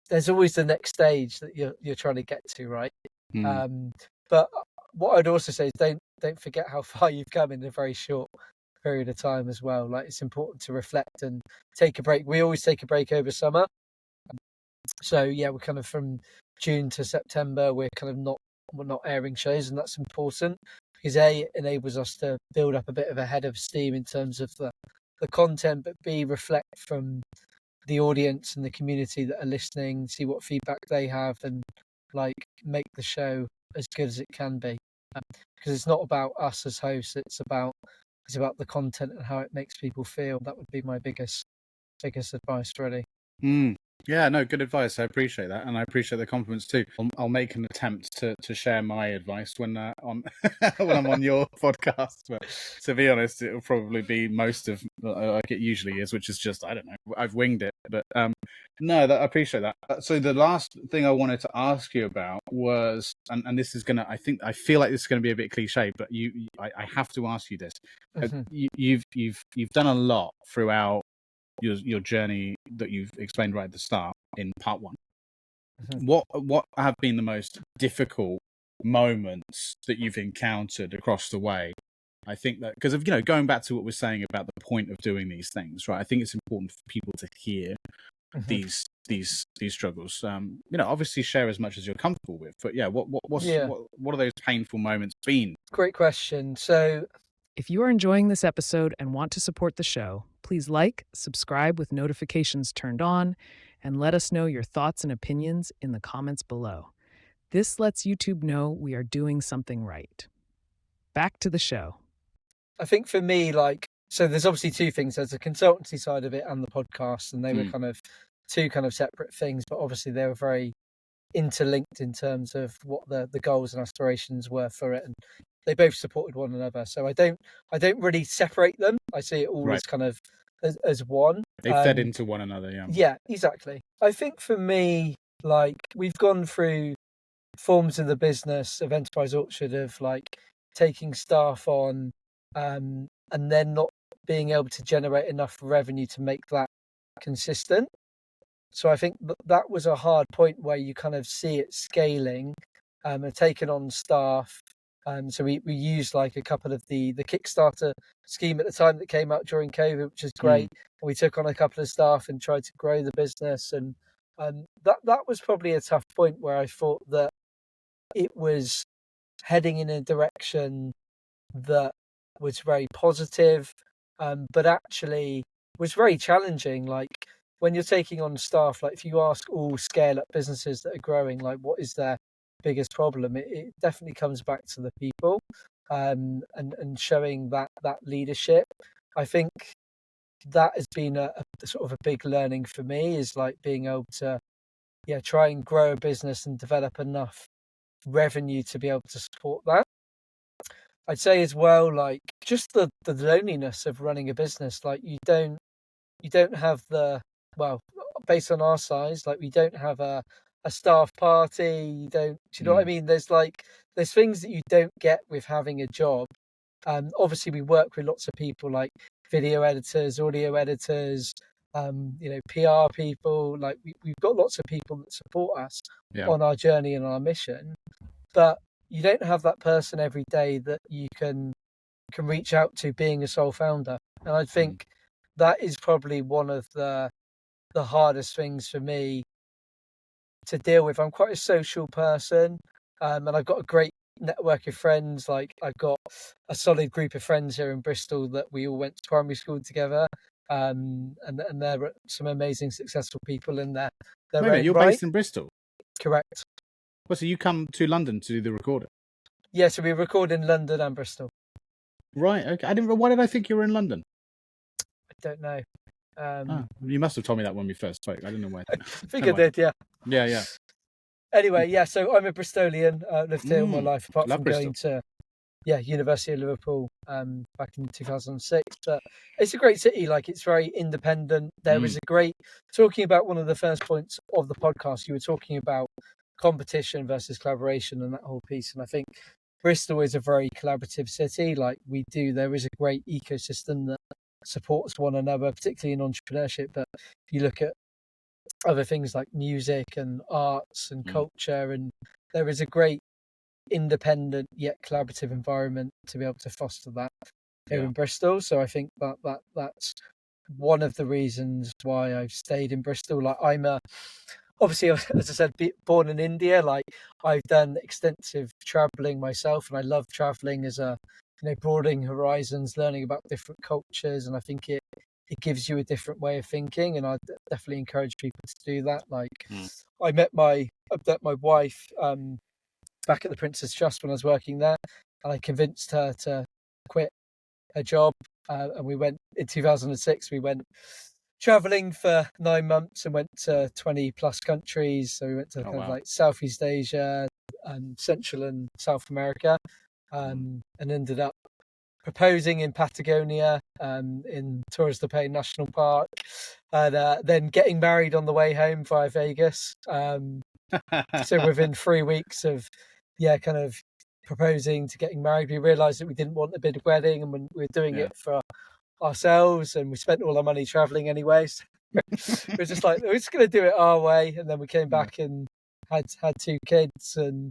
the next stage that you're trying to get to, right? But what I'd also say is don't forget how far you've come in a very short period of time as well. Like, it's important to reflect and take a break. We always take a break over summer. So yeah, we're kind of from June to September, we're not airing shows, and that's important because it enables us to build up a bit of a head of steam in terms of the content, but B, reflect from the audience and the community that are listening, see what feedback they have, and like make the show as good as it can be. Because it's not about us as hosts, it's about the content and how it makes people feel. That would be my biggest advice, really. Yeah, no, good advice. I appreciate that, and I appreciate the compliments too. I'll make an attempt to share my advice when on when I'm on your podcast. But to be honest, it'll probably be most of like it usually is, which is just, I don't know, I've winged it. But no, I appreciate that. So the last thing I wanted to ask you about was, and this is gonna, I feel like this is gonna be a bit cliche, but I have to ask you this. You've done a lot throughout your journey that you've explained right at the start in part one. What have been the most difficult moments that you've encountered across the way? I think that because of going back to what we're saying about the point of doing these things, right? I think it's important for people to hear these struggles. Obviously share as much as you're comfortable with, but what are those painful moments been? Great question. So if you are enjoying this episode and want to support the show, please subscribe with notifications turned on, and let us know your thoughts and opinions in the comments below. This lets YouTube know we are doing something right. Back to the show. I think for me, so there's obviously two things. There's the consultancy side of it and the podcast, and they were kind of two kind of separate things, but obviously they were very interlinked in terms of what the goals and aspirations were for it, and they both supported one another. So I don't really separate them. I see it all as kind of as one. They fed into one another. Yeah, exactly. I think for me, we've gone through forms of the business of Enterprise Orchard of taking staff on, and then not being able to generate enough revenue to make that consistent. So I think that was a hard point where you kind of see it scaling, and taking on staff. So we used a couple of the Kickstarter scheme at the time that came out during COVID, which is great. And we took on a couple of staff and tried to grow the business. And that was probably a tough point where I thought that it was heading in a direction that was very positive, but actually was very challenging. When you're taking on staff, if you ask all scale-up businesses that are growing, what is their biggest problem, it definitely comes back to the people, and showing that leadership. I think that has been a sort of a big learning for me, is being able to try and grow a business and develop enough revenue to be able to support that. I'd say as well, just the loneliness of running a business. You don't have based on our size, we don't have a staff party. Do you know what I mean? There's things that you don't get with having a job. Obviously we work with lots of people, like video editors, audio editors, PR people. We've got lots of people that support us on our journey and our mission, but you don't have that person every day that you can reach out to, being a sole founder. And I think that is probably one of the hardest things for me to deal with. I'm quite a social person, and I've got a great network of friends. I've got a solid group of friends here in Bristol that we all went to primary school together, and they're some amazing, successful people in there. Wait, you're based in Bristol? Correct. Well, so you come to London to do the recording? Yeah, so we record in London and Bristol. Right, okay. Why did I think you were in London? I don't know. You must have told me that when we first spoke. I don't know why. I think I did, yeah. Yeah. Anyway, so I'm a Bristolian. Lived here all my life, apart from Bristol. going to University of Liverpool back in 2006. But it's a great city. Like, it's very independent. There was a great, talking about one of the first points of the podcast, you were talking about competition versus collaboration and that whole piece. And I think Bristol is a very collaborative city. Like, there is a great ecosystem that supports one another, particularly in entrepreneurship. But if you look at other things like music and arts and culture, and there is a great independent yet collaborative environment to be able to foster that here in Bristol. So I think that's one of the reasons why I've stayed in Bristol. Like, obviously, as I said, born in India. Like, I've done extensive traveling myself, and I love traveling as broadening horizons, learning about different cultures, and I think it gives you a different way of thinking, and I definitely encourage people to do that. Like, I met my wife back at the Prince's Trust when I was working there, and I convinced her to quit her job, and we went in 2006. We went traveling for 9 months and went to 20 plus countries. So we went to kind of like Southeast Asia and Central and South America, and ended up proposing in Patagonia, in Torres del Paine National Park, and then getting married on the way home via Vegas. So within 3 weeks of kind of proposing to getting married, we realised that we didn't want a big wedding, and when we were doing it for ourselves, and we spent all our money travelling anyway. So we're just like, we're just going to do it our way. And then we came back and had 2 kids, and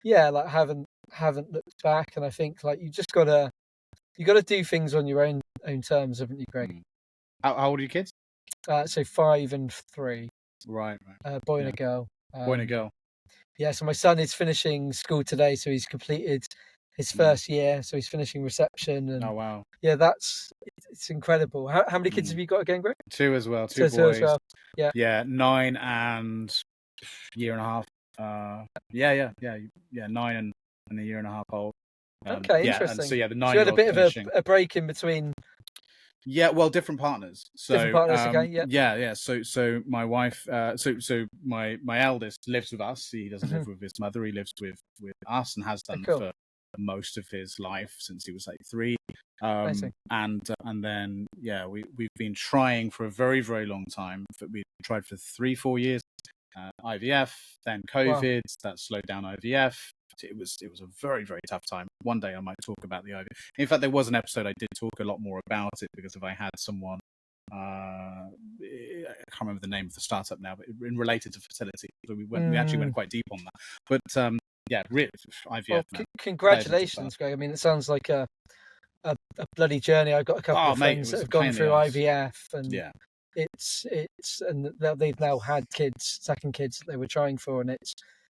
like haven't looked back. And I think, like, you got to do things on your own terms, haven't you, Greg? How old are your kids? So 5 and 3. Right. Boy and a girl. Boy and a girl. Yeah, so my son is finishing school today, so he's completed his first year, so he's finishing reception. And oh wow! Yeah, it's incredible. How many kids have you got again, Greg? 2 as well. 2 boys. 2 as well. Yeah, 9 and year and a half. 9 and a year and a half old. Okay, interesting. And so the 9-year-old. So you had a bit finishing. of a break in between. Yeah, well, different partners. So, different partners, okay, yeah. So my wife, so my eldest lives with us. He doesn't live with his mother. He lives with us, and has done for most of his life since he was like 3. And then we've been trying for a very, very long time. We tried for 3-4 years. IVF, then COVID. That slowed down IVF. It was a very, very tough time. One day I might talk about the IVF. In fact, there was an episode I did talk a lot more about it, because if I had someone, I can't remember the name of the startup now, but related to fertility. So we actually went quite deep on that. But IVF. Well, congratulations, Greg. I mean, it sounds like a bloody journey. I've got a couple of friends that have gone through IVF, and it's and they've now had second kids that they were trying for, and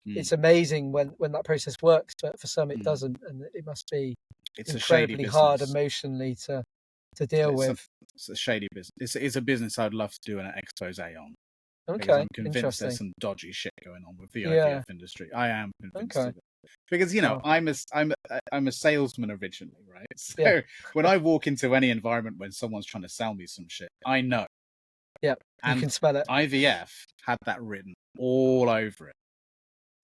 it's amazing when that process works, but for some it doesn't, and it must be incredibly hard emotionally to deal with. It's a shady business. It's a business I'd love to do an expose on. Okay, I'm convinced there's some dodgy shit going on with the IVF industry. I am convinced of it. Because I'm a salesman originally, right? So when I walk into any environment when someone's trying to sell me some shit, I know. Yeah, you can smell it. IVF had that written all over it.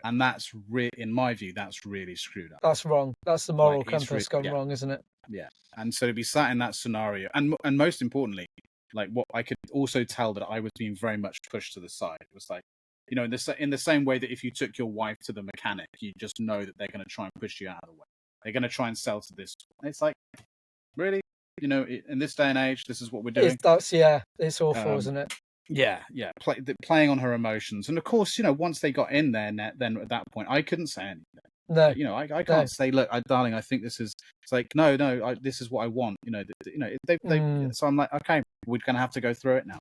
And that's in my view, that's really screwed up. That's wrong. That's the moral compass gone wrong, isn't it? Yeah. And so to be sat in that scenario, and most importantly, like, what I could also tell that I was being very much pushed to the side. It was like, in the same way that if you took your wife to the mechanic, you just know that they're going to try and push you out of the way. They're going to try and sell to this. And it's like, really? In this day and age, this is what we're doing. It's awful, isn't it? Yeah. Playing on her emotions. And of course, once they got in there, then at that point, I couldn't say anything. No. I can't say, look, darling, I think this is. It's like, no, this is what I want. So I'm like, okay, we're going to have to go through it now.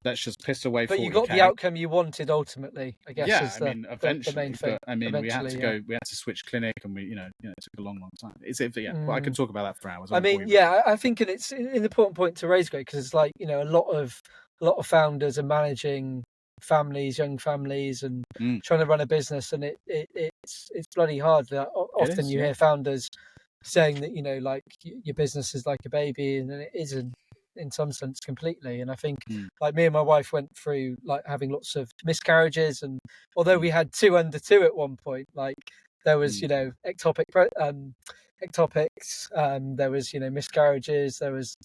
Let's just piss away. But you got the outcome you wanted ultimately, I guess. Yeah, is eventually. The main thing. But, we had to go. We had to switch clinic, and it took a long, long time. Well, I could talk about that for hours. I think it's an important point to raise, Greg, because it's like, a lot of founders are managing families, young families, and trying to run a business, and it's bloody hard. Often you hear founders saying that like your business is like a baby, and it isn't in some sense completely. And I think like me and my wife went through like having lots of miscarriages, and although we had 2 under 2 at one point, like there was ectopic ectopics, there was, miscarriages, there was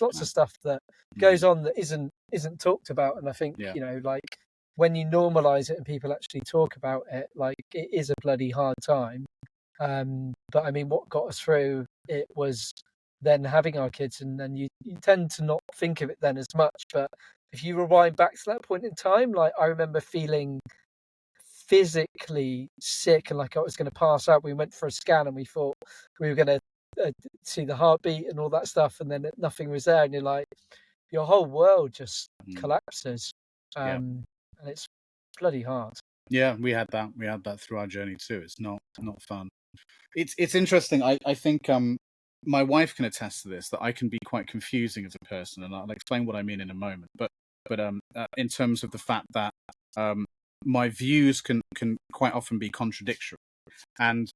lots of stuff that goes on that isn't talked about. And I think, like when you normalize it and people actually talk about it, like it is a bloody hard time. But I mean, what got us through it was then having our kids, and then you tend to not think of it then as much. But if you rewind back to that point in time, like I remember feeling physically sick and like I was going to pass out. We went for a scan and we thought we were going to see the heartbeat and all that stuff, and then nothing was there, and you're like, your whole world just collapses, and it's bloody hard. Yeah, we had that through our journey too. It's not fun. It's interesting. I think my wife can attest to this, that I can be quite confusing as a person, and I'll explain what I mean in a moment. But in terms of the fact that my views can quite often be contradictory, and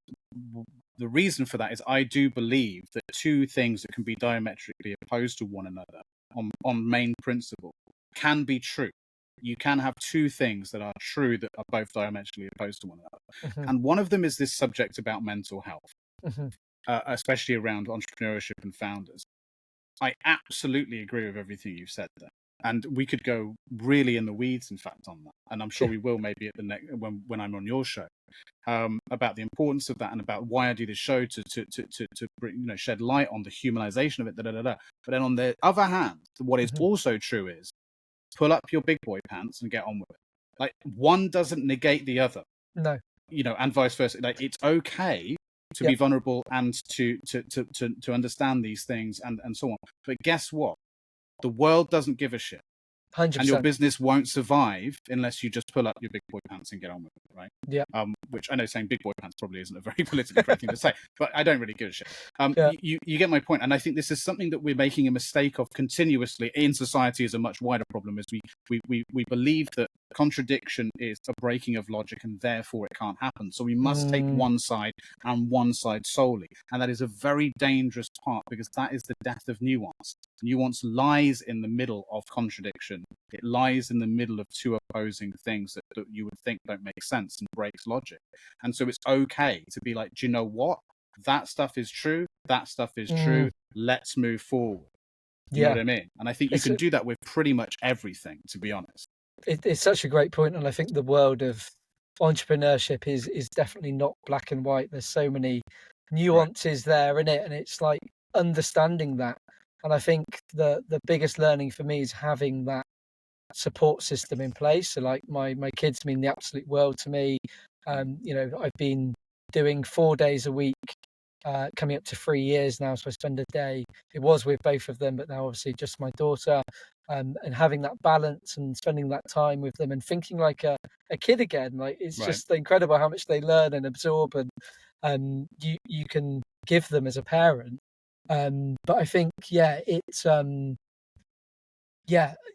the reason for that is I do believe that two things that can be diametrically opposed to one another on main principle can be true. You can have two things that are true that are both diametrically opposed to one another. And one of them is this subject about mental health, especially around entrepreneurship and founders. I absolutely agree with everything you've said there. And we could go really in the weeds, in fact, on that. And I'm sure we will maybe at the next when I'm on your show, about the importance of that and about why I do this show to shed light on the humanization of it. But then on the other hand, what is also true is pull up your big boy pants and get on with it. Like one doesn't negate the other. No. And vice versa. Like it's okay to be vulnerable and to understand these things and so on. But guess what? The world doesn't give a shit. 100%. And your business won't survive unless you just pull up your big boy pants and get on with it, right? Yeah. Which I know saying big boy pants probably isn't a very politically correct thing to say, but I don't really give a shit. You get my point, and I think this is something that we're making a mistake of continuously in society as a much wider problem. Is we believe that contradiction is a breaking of logic, and therefore it can't happen. So we must take one side and one side solely, and that is a very dangerous part because that is the death of nuance. Nuance lies in the middle of contradiction. It lies in the middle of two opposing things that you would think don't make sense and breaks logic. And so it's okay to be like, do you know what? That stuff is true. That stuff is true. Let's move forward. You know what I mean? And I think you can do that with pretty much everything, to be honest. It's such a great point, and I think the world of entrepreneurship is definitely not black and white. There's so many nuances there in it, and it's like understanding that. And I think the biggest learning for me is having that support system in place. So like my kids mean the absolute world to me. I've been doing 4 days a week, coming up to 3 years now. So I spend a day, it was with both of them, but now obviously just my daughter, and having that balance and spending that time with them and thinking like a kid again. Like it's just incredible how much they learn and absorb, and you can give them as a parent. But I think, it's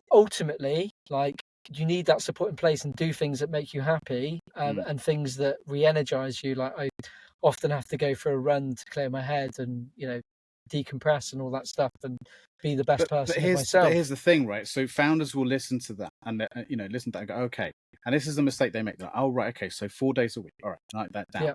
ultimately, like you need that support in place and do things that make you happy, and things that re-energize you. Like I often have to go for a run to clear my head and decompress and all that stuff and be the best person of myself. But here's the thing, right? So founders will listen to that and listen to that and go, okay, and this is the mistake they make. They're like, oh right, okay, so 4 days a week. All right, write that down.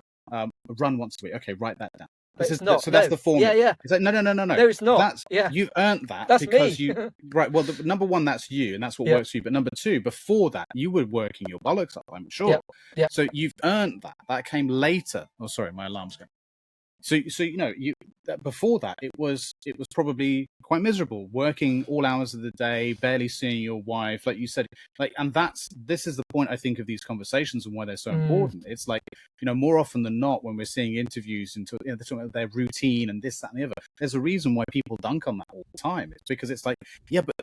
Run once a week. Okay, write that down. But it's not. So that's the formula. Yeah. It's like, no. No, it's not. You've earned that. That's because me. Right. Well, number one, that's you, and that's what works for you. But number two, before that, you were working your bollocks up, I'm sure. Yeah. So you've earned that. That came later. Oh, sorry, my alarm's going. So before that, it was probably quite miserable, working all hours of the day, barely seeing your wife, like you said, and this is the point I think of these conversations and why they're so important. It's like, more often than not, when we're seeing interviews and they're talking about their routine and this, that, and the other, there's a reason why people dunk on that all the time. It's because it's like, but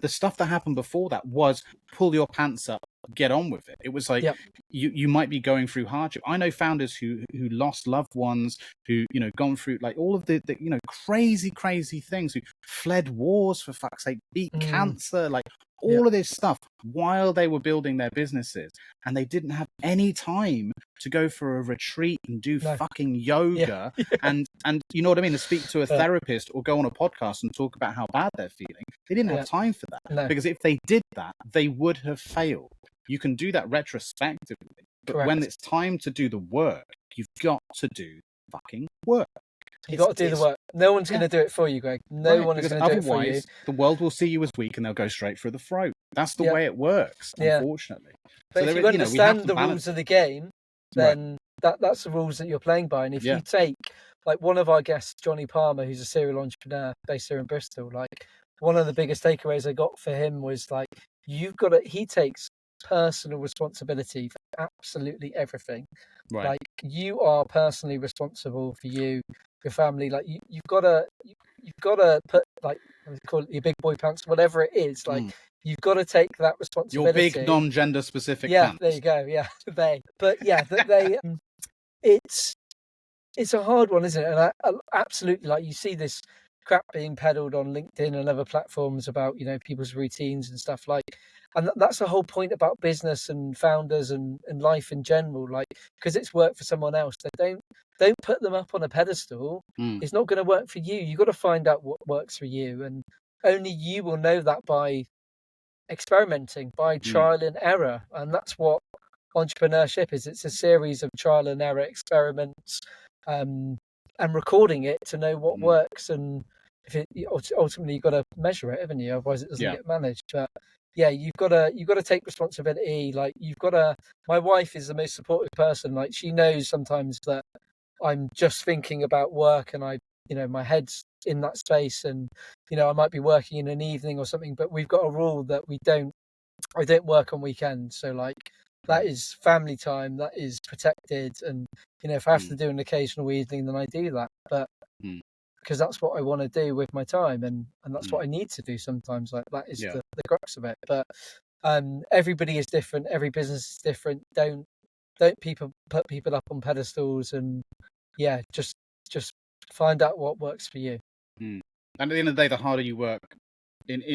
the stuff that happened before that was pull your pants up, get on with it. It was like you might be going through hardship. I know founders who lost loved ones, who gone through like all of the crazy things, who fled wars, for fuck's sake, beat cancer, like all of this stuff while they were building their businesses, and they didn't have any time to go for a retreat and do fucking yoga and you know what I mean, to speak to a therapist or go on a podcast and talk about how bad they're feeling. They didn't have time for that, because if they did that, they would have failed. You can do that retrospectively, but when it's time to do the work, you've got to do fucking work. You got to do the work. No one's going to do it for you, Greg. No one is going to do it for you. Otherwise, the world will see you as weak and they'll go straight through the throat. That's the way it works, unfortunately. But if you understand the rules of the game, then that's the rules that you're playing by. And if you take, like one of our guests, Johnny Palmer, who's a serial entrepreneur based here in Bristol, like one of the biggest takeaways I got for him was like, he takes personal responsibility for absolutely everything. Right. Like you are personally responsible for you, your family. Like you've got to put, like, call it your big boy pants, whatever it is. Like you've got to take that responsibility. Your big non-gender specific pants. There you go. Yeah, it's a hard one, isn't it? And I absolutely, like, you see this crap being peddled on LinkedIn and other platforms about, people's routines and stuff, like, and that's the whole point about business and founders and life in general, like, because it's worked for someone else. They don't put them up on a pedestal. It's not going to work for you. You've got to find out what works for you, and only you will know that by experimenting, by trial and error. And that's what entrepreneurship is. It's a series of trial and error experiments, and recording it to know what works. And ultimately you've got to measure it, haven't you? Otherwise it doesn't get managed. But you've got to take responsibility. Like my wife is the most supportive person. Like she knows sometimes that I'm just thinking about work and my head's in that space, and I might be working in an evening or something, but we've got a rule that I don't work on weekends. So like that is family time, that is protected. And if I have to do an occasional evening, then I do that, but because that's what I want to do with my time, and that's what I need to do sometimes. Like that is the crux of it. But everybody is different, every business is different. Don't people put people up on pedestals, and just find out what works for you. And at the end of the day, the harder you work,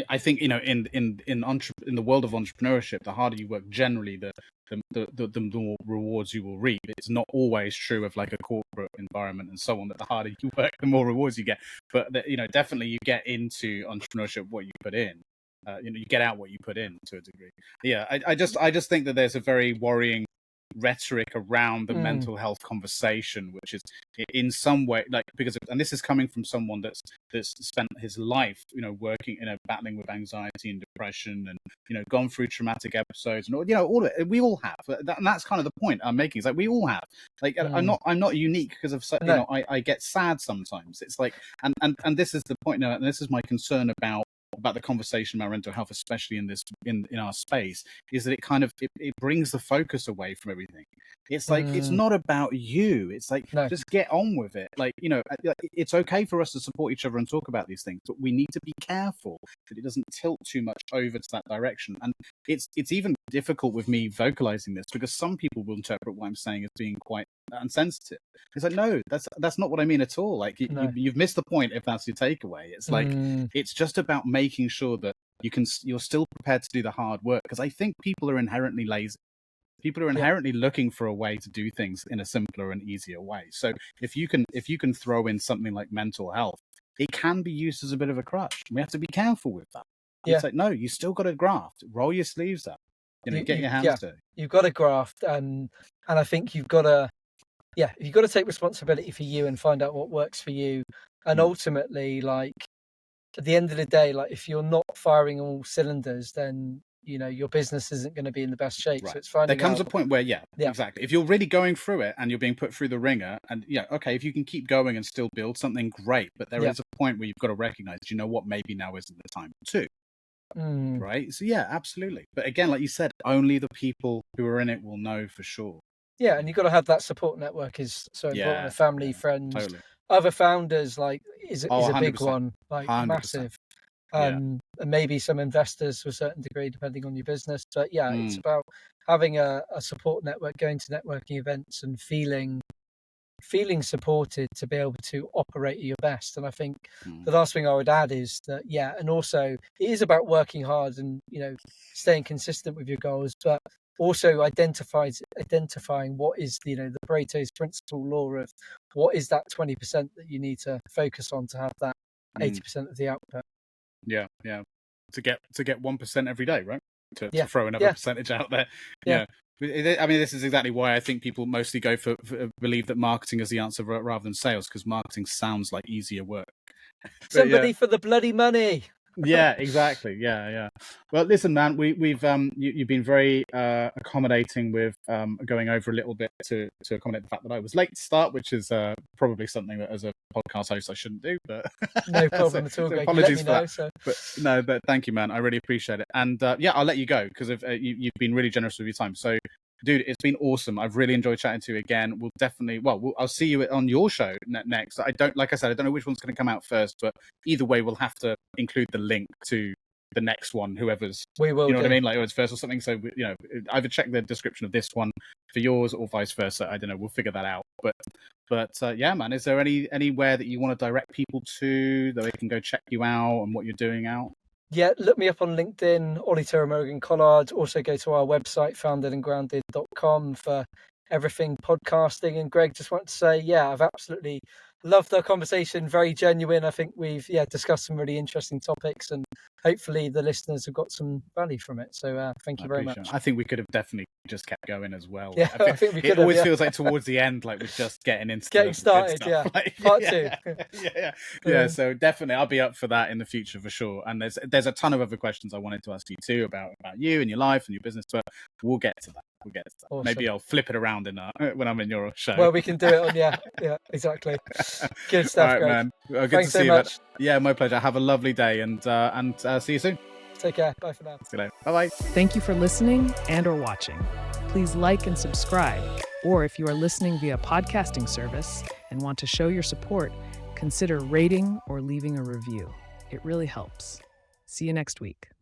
I think in the world of entrepreneurship, the harder you work, generally, the more rewards you will reap. It's not always true of like a corporate environment and so on, that the harder you work, the more rewards you get. But definitely you get into entrepreneurship what you put in. You get out what you put in to a degree. Yeah, I just think that there's a very worrying rhetoric around the mental health conversation, which is in some way and this is coming from someone that's spent his life working battling with anxiety and depression, and gone through traumatic episodes, and all of it. We all have that, and that's kind of the point I'm making. It's like we all have, like, I'm not unique because of I get sad sometimes. It's like, and this is the point now, and this is my concern about the conversation about mental health, especially in our space, is that it brings the focus away from everything. It's like it's not about you. It's like just get on with it. Like it's okay for us to support each other and talk about these things, but we need to be careful that it doesn't tilt too much over to that direction. And it's even difficult with me vocalizing this because some people will interpret what I'm saying as being quite insensitive. It's like, no, that's not what I mean at all. Like you've missed the point if that's your takeaway. It's like it's just about making sure that you're still prepared to do the hard work, because I think people are inherently lazy. People are inherently looking for a way to do things in a simpler and easier way. So if you can throw in something like mental health, it can be used as a bit of a crutch. We have to be careful with that. It's like, no, you still got to graft. Roll your sleeves up. Get your hands dirty. You've got to graft, and I think you've got to take responsibility for you and find out what works for you. And ultimately, like, at the end of the day, like, if you're not firing on all cylinders, then your business isn't going to be in the best shape. Right. So it's finding there comes a point where exactly, if you're really going through it and you're being put through the ringer, and okay, if you can keep going and still build something, great. But there is a point where you've got to recognize, what, maybe now isn't the time to. Right. So absolutely. But again, like you said, only the people who are in it will know for sure. Yeah, and you've got to have that support network is so important. The family, friends, totally. Other founders, like, is a big one, like 100%. Massive. And maybe some investors to a certain degree, depending on your business. But it's about having a support network, going to networking events and feeling supported to be able to operate at your best. And I think the last thing I would add is that, and also it is about working hard and, staying consistent with your goals, but also identifying what is, the Pareto's principle law of what is that 20% that you need to focus on to have that 80% of the output. To get 1% every day, right? to Yeah. throw another percentage out there. Yeah. I mean, this is exactly why I think people mostly go for believe that marketing is the answer rather than sales, because marketing sounds like easier work. Somebody for the bloody money. Yeah, exactly. Yeah. Well, listen, man, we've you've been very accommodating with going over a little bit to accommodate the fact that I was late to start, which is probably something that as a podcast host I shouldn't do, but no problem at all. So Greg. apologies Let me for know, that. But thank you, man. I really appreciate it. And yeah, I'll let you go because you've been really generous with your time. So, dude, it's been awesome. I've really enjoyed chatting to you again. We'll definitely, I'll see you on your show next. Like I said, I don't know which one's going to come out first, but either way, we'll have to include the link to the next one, whoever's, we will, you know what I mean? Like, it's first or something. So, either check the description of this one for yours or vice versa. I don't know. We'll figure that out. But yeah, man, is there anywhere that you want to direct people to that they can go check you out and what you're doing out? Yeah, look me up on LinkedIn, Ollie Tiramuragan Collard. Also go to our website, foundedandgrounded.com, for everything podcasting. And Greg, just want to say, yeah, I've absolutely loved our conversation. Very genuine. I think we've discussed some really interesting topics, and hopefully the listeners have got some value from it. So thank you very much. I think we could have definitely just kept going as well. Yeah, I think we could have. It always feels like towards the end, like we're just getting started. Yeah, like, part two. Yeah. So definitely, I'll be up for that in the future for sure. And there's a ton of other questions I wanted to ask you too about you and your life and your business, but we'll get to that. Awesome. Maybe I'll flip it around when I'm in your show. Well, we can do it on yeah, exactly. Good stuff, All right, Greg. man. Well, good Thanks to see so much. you. Yeah, my pleasure. Have a lovely day, and see you soon. Take care. Bye for now. See you later. Bye-bye. Thank you for listening and or watching. Please like and subscribe, or if you are listening via podcasting service and want to show your support, consider rating or leaving a review. It really helps. See you next week.